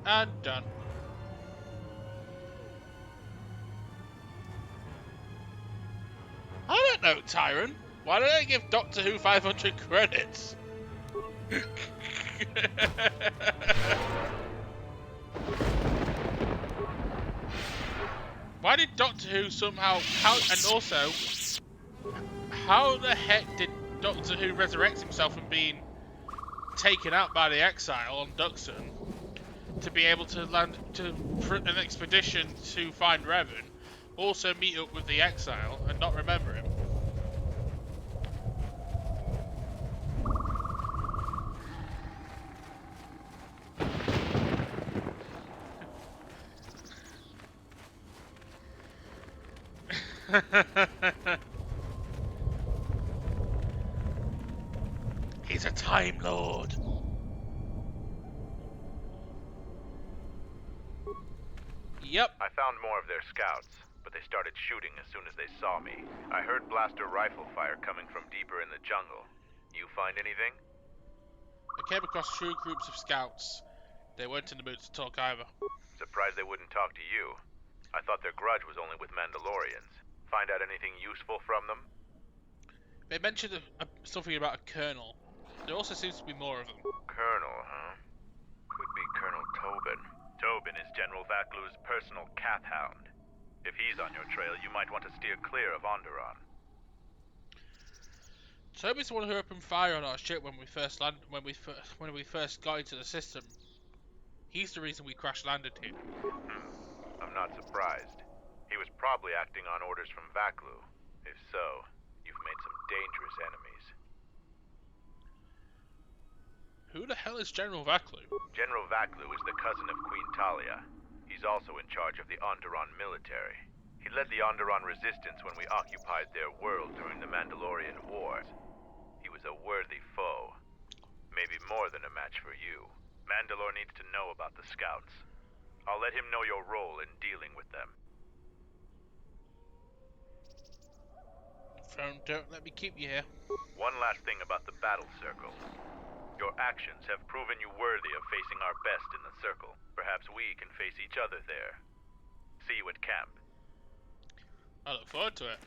And done. I don't know, Tyron. Why don't I give Doctor Who 500 credits? Why did Doctor Who somehow... and also, how the heck did Doctor Who resurrect himself from being taken out by the Exile on Dxun to be able to land for an expedition to find Revan, also meet up with the Exile and not remember him? He's a Time Lord. Yep. I found more of their scouts, but they started shooting as soon as they saw me. I heard blaster rifle fire coming from deeper in the jungle. You find anything? I came across 2 groups of scouts. They weren't in the mood to talk either. Surprised they wouldn't talk to you. I thought their grudge was only with Mandalorians. Find out anything useful from them? They mentioned something about a colonel. There also seems to be more of them. Colonel, huh? Could be Colonel Tobin. Tobin is General Vaklu's personal cat hound. If he's on your trail, you might want to steer clear of Onderon. Tobin's the one who opened fire on our ship when we first got into the system. He's the reason we crash landed here. I'm not surprised. He was probably acting on orders from Vaklu. If so, you've made some dangerous enemies. Who the hell is General Vaklu? General Vaklu is the cousin of Queen Talia. He's also in charge of the Onderon military. He led the Onderon resistance when we occupied their world during the Mandalorian Wars. He was a worthy foe. Maybe more than a match for you. Mandalore needs to know about the scouts. I'll let him know your role in dealing with them. Don't let me keep you here. One last thing about the battle circle. Your actions have proven you worthy of facing our best in the circle. Perhaps we can face each other there. See you at camp. I look forward to it.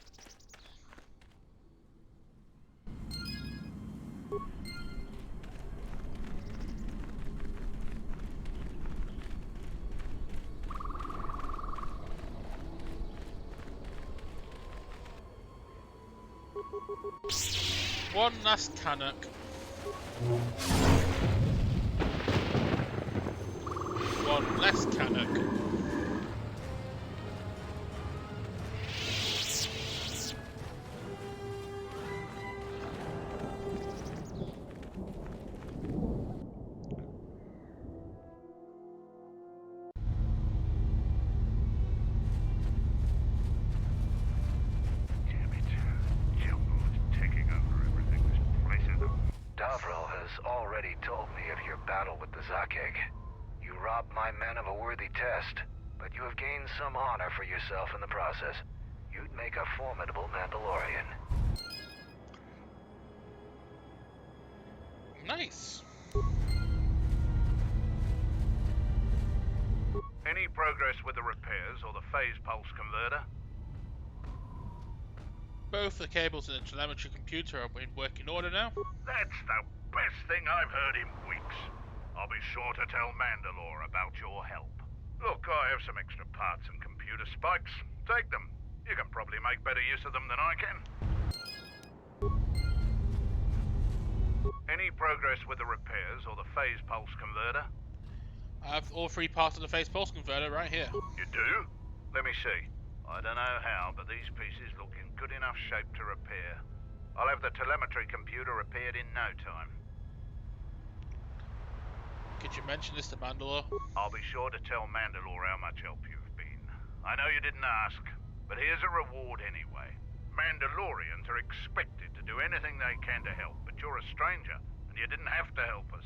One last Canuck. One less Canuck. Avril has already told me of your battle with the Zakeg. You robbed my men of a worthy test, but you have gained some honor for yourself in the process. You'd make a formidable Mandalorian. Nice. Any progress with the repairs or the phase pulse converter? Both the cables and the telemetry computer are in working order now. That's the best thing I've heard in weeks. I'll be sure to tell Mandalore about your help. Look, I have some extra parts and computer spikes. Take them. You can probably make better use of them than I can. Any progress with the repairs or the phase pulse converter? I have all 3 parts of the phase pulse converter right here. You do? Let me see. I don't know how, but these pieces look in good enough shape to repair. I'll have the telemetry computer repaired in no time. Could you mention this to Mandalore? I'll be sure to tell Mandalore how much help you've been. I know you didn't ask, but here's a reward anyway. Mandalorians are expected to do anything they can to help, but you're a stranger, and you didn't have to help us.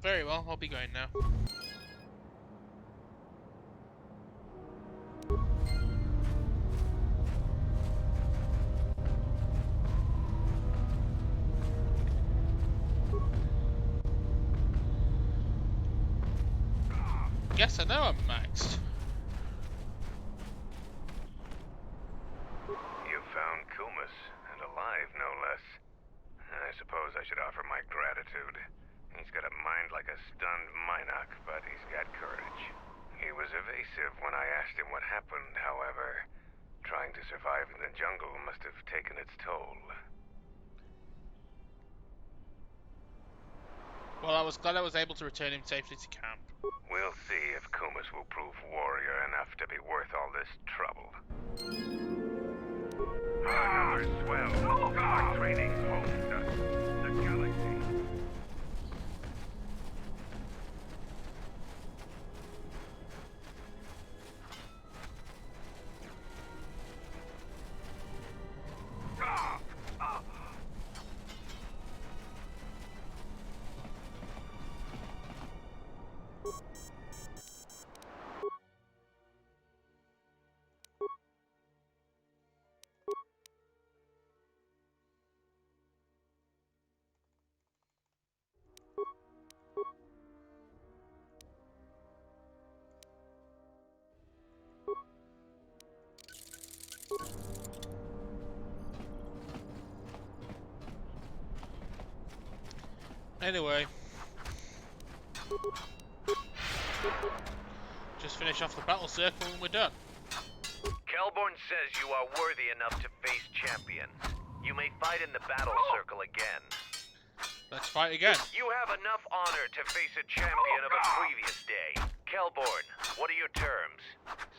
Very well, I'll be going now. Guess I know I'm maxed. You found Kumas, and alive, no less. I suppose I should offer my gratitude. He's got a mind like a stunned Minok, but he's got courage. He was evasive when I asked him what happened, however. Trying to survive in the jungle must have taken its toll. Well, I was glad I was able to return him safely to camp. We'll see if Kumas will prove warrior enough to be worth all this trouble. Our numbers swell. Our training homes us. The galaxy. Anyway, just finish off the battle circle and we're done. Kelborn says you are worthy enough to face champion. You may fight in the battle circle again. Let's fight again. You have enough honor to face a champion of a previous day. Kelborn, what are your terms?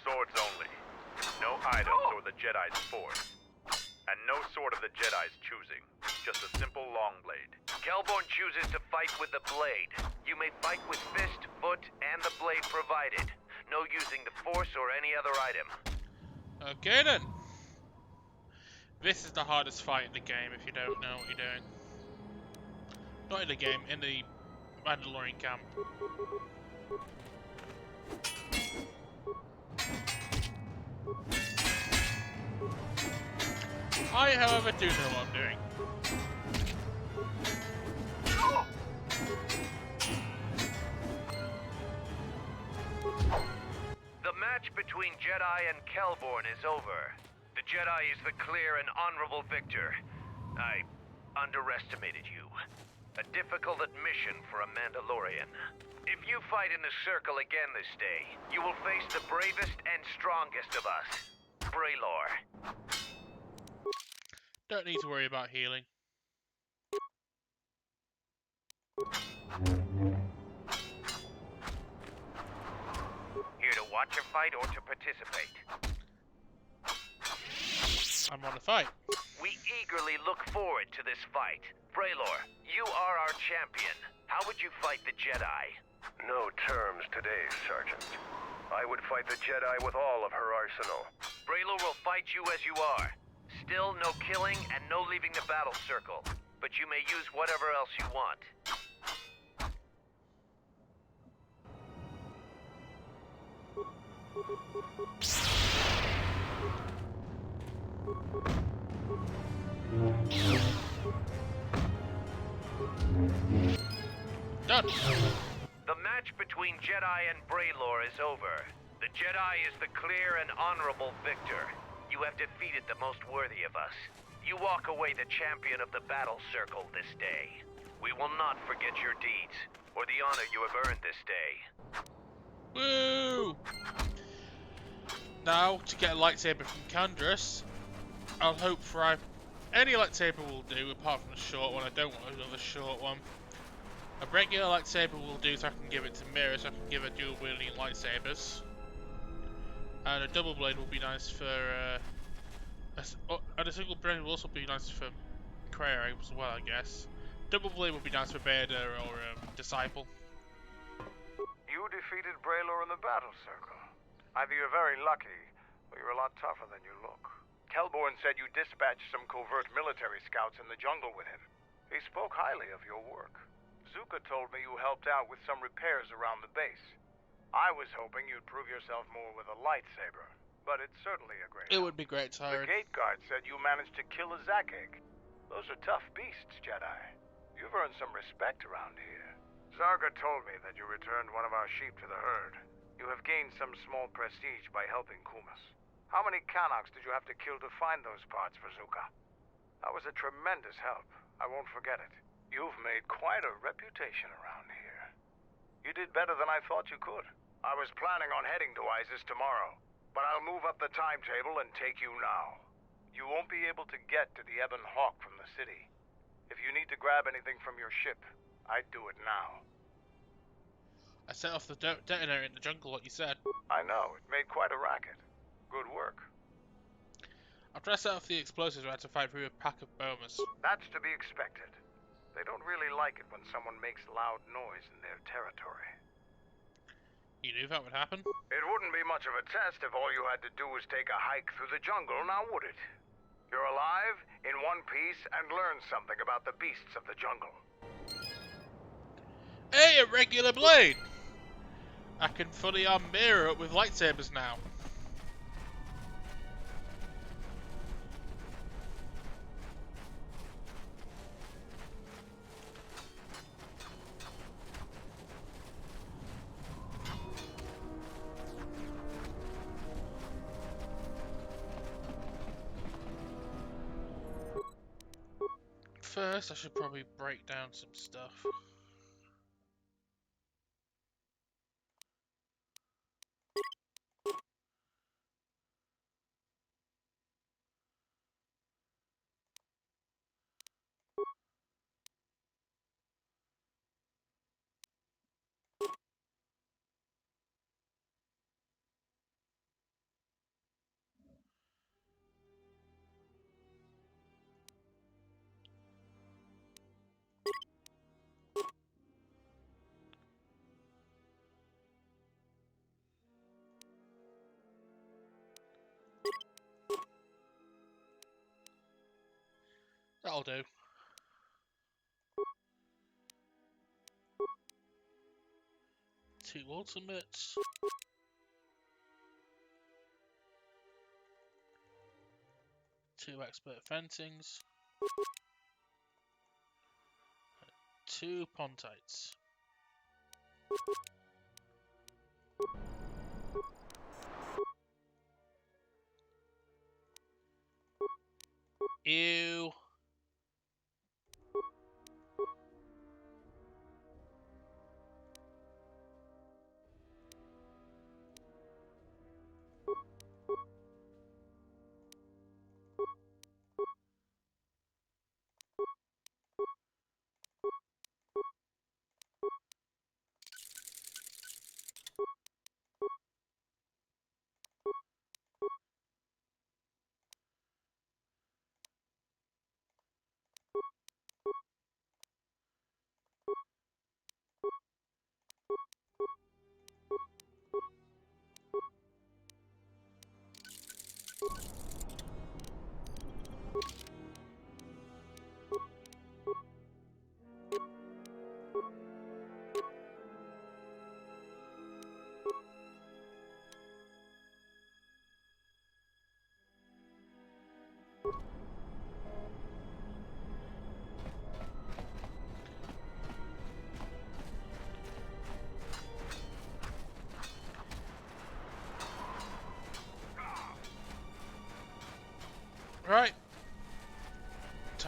Swords only. No items or the Jedi's force. And no sword of the Jedi's choosing. Just a simple long blade. Kelborn chooses to fight with the blade. You may fight with fist, foot, and the blade provided. No using the force or any other item. Okay then. This is the hardest fight in the game if you don't know what you're doing. Not in the game, in the Mandalorian camp. I, however, do know what I'm doing. The match between Jedi and Kelborn is over. The Jedi is the clear and honorable victor. I underestimated you. A difficult admission for a Mandalorian. If you fight in the circle again this day, you will face the bravest and strongest of us, Braylor. Don't need to worry about healing. Here to watch a fight or to participate? I'm on a fight. We eagerly look forward to this fight. Braylor, you are our champion. How would you fight the Jedi? No terms today, Sergeant. I would fight the Jedi with all of her arsenal. Braylor will fight you as you are. Still no killing and no leaving the battle circle. But you may use whatever else you want. Done. The match between Jedi and Braylor is over. The Jedi is the clear and honorable victor. You have defeated the most worthy of us. You walk away the champion of the battle circle this day. We will not forget your deeds, or the honor you have earned this day. Woo! Now, to get a lightsaber from Candrass, I'll hope for any lightsaber will do, apart from a short one. I don't want another short one. A regular lightsaber will do, so I can give it to Mira, so I can give her dual wielding lightsabers. And a double blade will be nice for, and a single blade will also be nice for Kreia as well, I guess. Double blade would be nice for Beta or Disciple. You defeated Braylor in the battle circle. Either you're very lucky, or you're a lot tougher than you look. Kelborn said you dispatched some covert military scouts in the jungle with him. He spoke highly of your work. Zuka told me you helped out with some repairs around the base. I was hoping you'd prove yourself more with a lightsaber, but it's certainly a great It would be great, Tyrant. The gate guard said you managed to kill a Zakek. Those are tough beasts, Jedi. You've earned some respect around here. Zarga told me that you returned one of our sheep to the herd. You have gained some small prestige by helping Kumas. How many Kanaks did you have to kill to find those parts for Zuka? That was a tremendous help. I won't forget it. You've made quite a reputation around here. You did better than I thought you could. I was planning on heading to Isis tomorrow, but I'll move up the timetable and take you now. You won't be able to get to the Ebon Hawk from the city. If you need to grab anything from your ship, I'd do it now. I set off the detonator in the jungle, like you said. I know, it made quite a racket. Good work. After I set off the explosives, I had to fight through a pack of bombers. That's to be expected. They don't really like it when someone makes loud noise in their territory. You knew that would happen? It wouldn't be much of a test if all you had to do was take a hike through the jungle, now would it? You're alive, in one piece, and learn something about the beasts of the jungle. Hey, a regular blade! I can fully arm Mira up with lightsabers now. First, I should probably break down some stuff. That'll do. Two ultimates. Two expert fencings. Two pontites. Ew.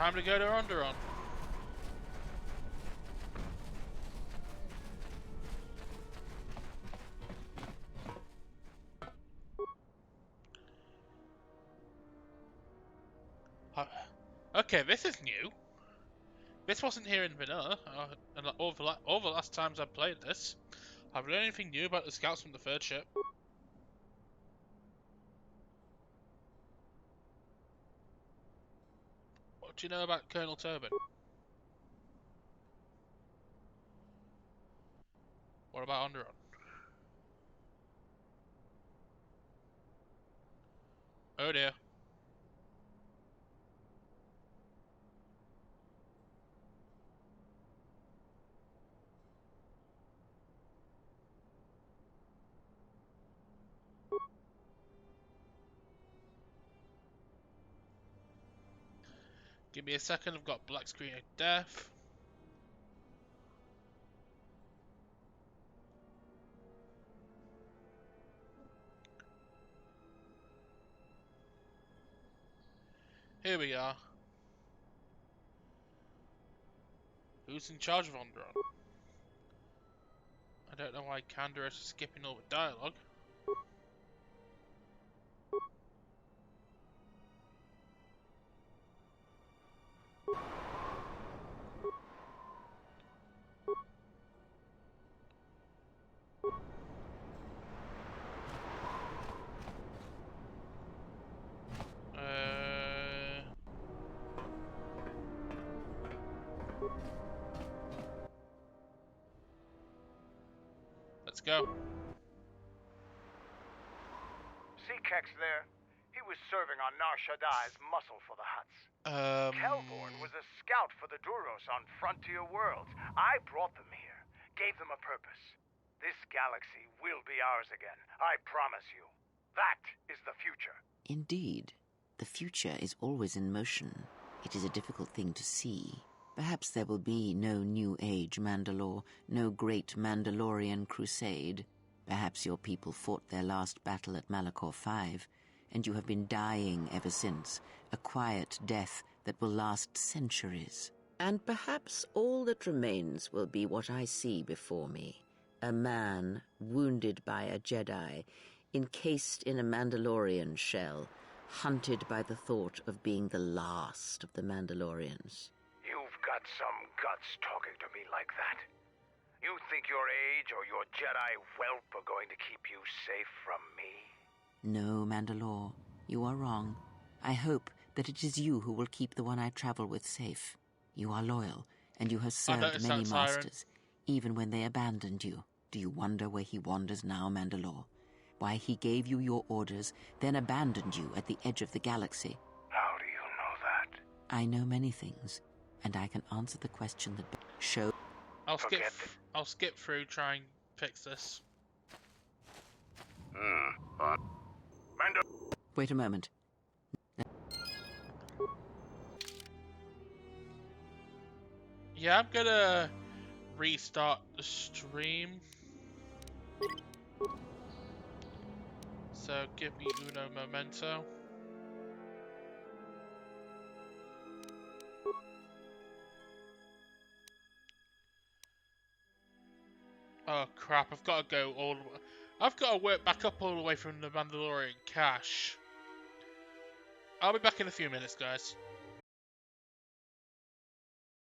time to go to Onderon. Okay, this is new. This wasn't here in Vanilla, and all the last times I've played this. Have I learned anything new about the scouts from the third ship? What do you know about Colonel Tobin? What about Onderon? Oh dear. Give me a second, I've got black screen of death. Here we are. Who's in charge of Onderon? I don't know why Candaros is skipping all the dialogue. Let's go. See Kex there? He was serving on Nar Shaddai's muscle for the Hutts. Kelborn was a scout for the Duros on Frontier Worlds. I brought them here, gave them a purpose. This galaxy will be ours again, I promise you. That is the future. Indeed. The future is always in motion. It is a difficult thing to see. Perhaps there will be no New Age Mandalore, no great Mandalorian crusade. Perhaps your people fought their last battle at Malachor 5, and you have been dying ever since, a quiet death that will last centuries. And perhaps all that remains will be what I see before me. A man wounded by a Jedi, encased in a Mandalorian shell, hunted by the thought of being the last of the Mandalorians. You've got some guts talking to me like that. You think your age or your Jedi whelp are going to keep you safe from me? No, Mandalore, you are wrong. I hope that it is you who will keep the one I travel with safe. You are loyal, and you have served many masters, even when they abandoned you. Do you wonder where he wanders now, Mandalore? Why he gave you your orders, then abandoned you at the edge of the galaxy? How do you know that? I know many things, and I can answer the question that show. I'll skip through, try and fix this. Wait a moment. Yeah, I'm gonna restart the stream. So give me uno momento. Oh crap, I've got to go all the way. I've got to work back up all the way from the Mandalorian cache. I'll be back in a few minutes, guys.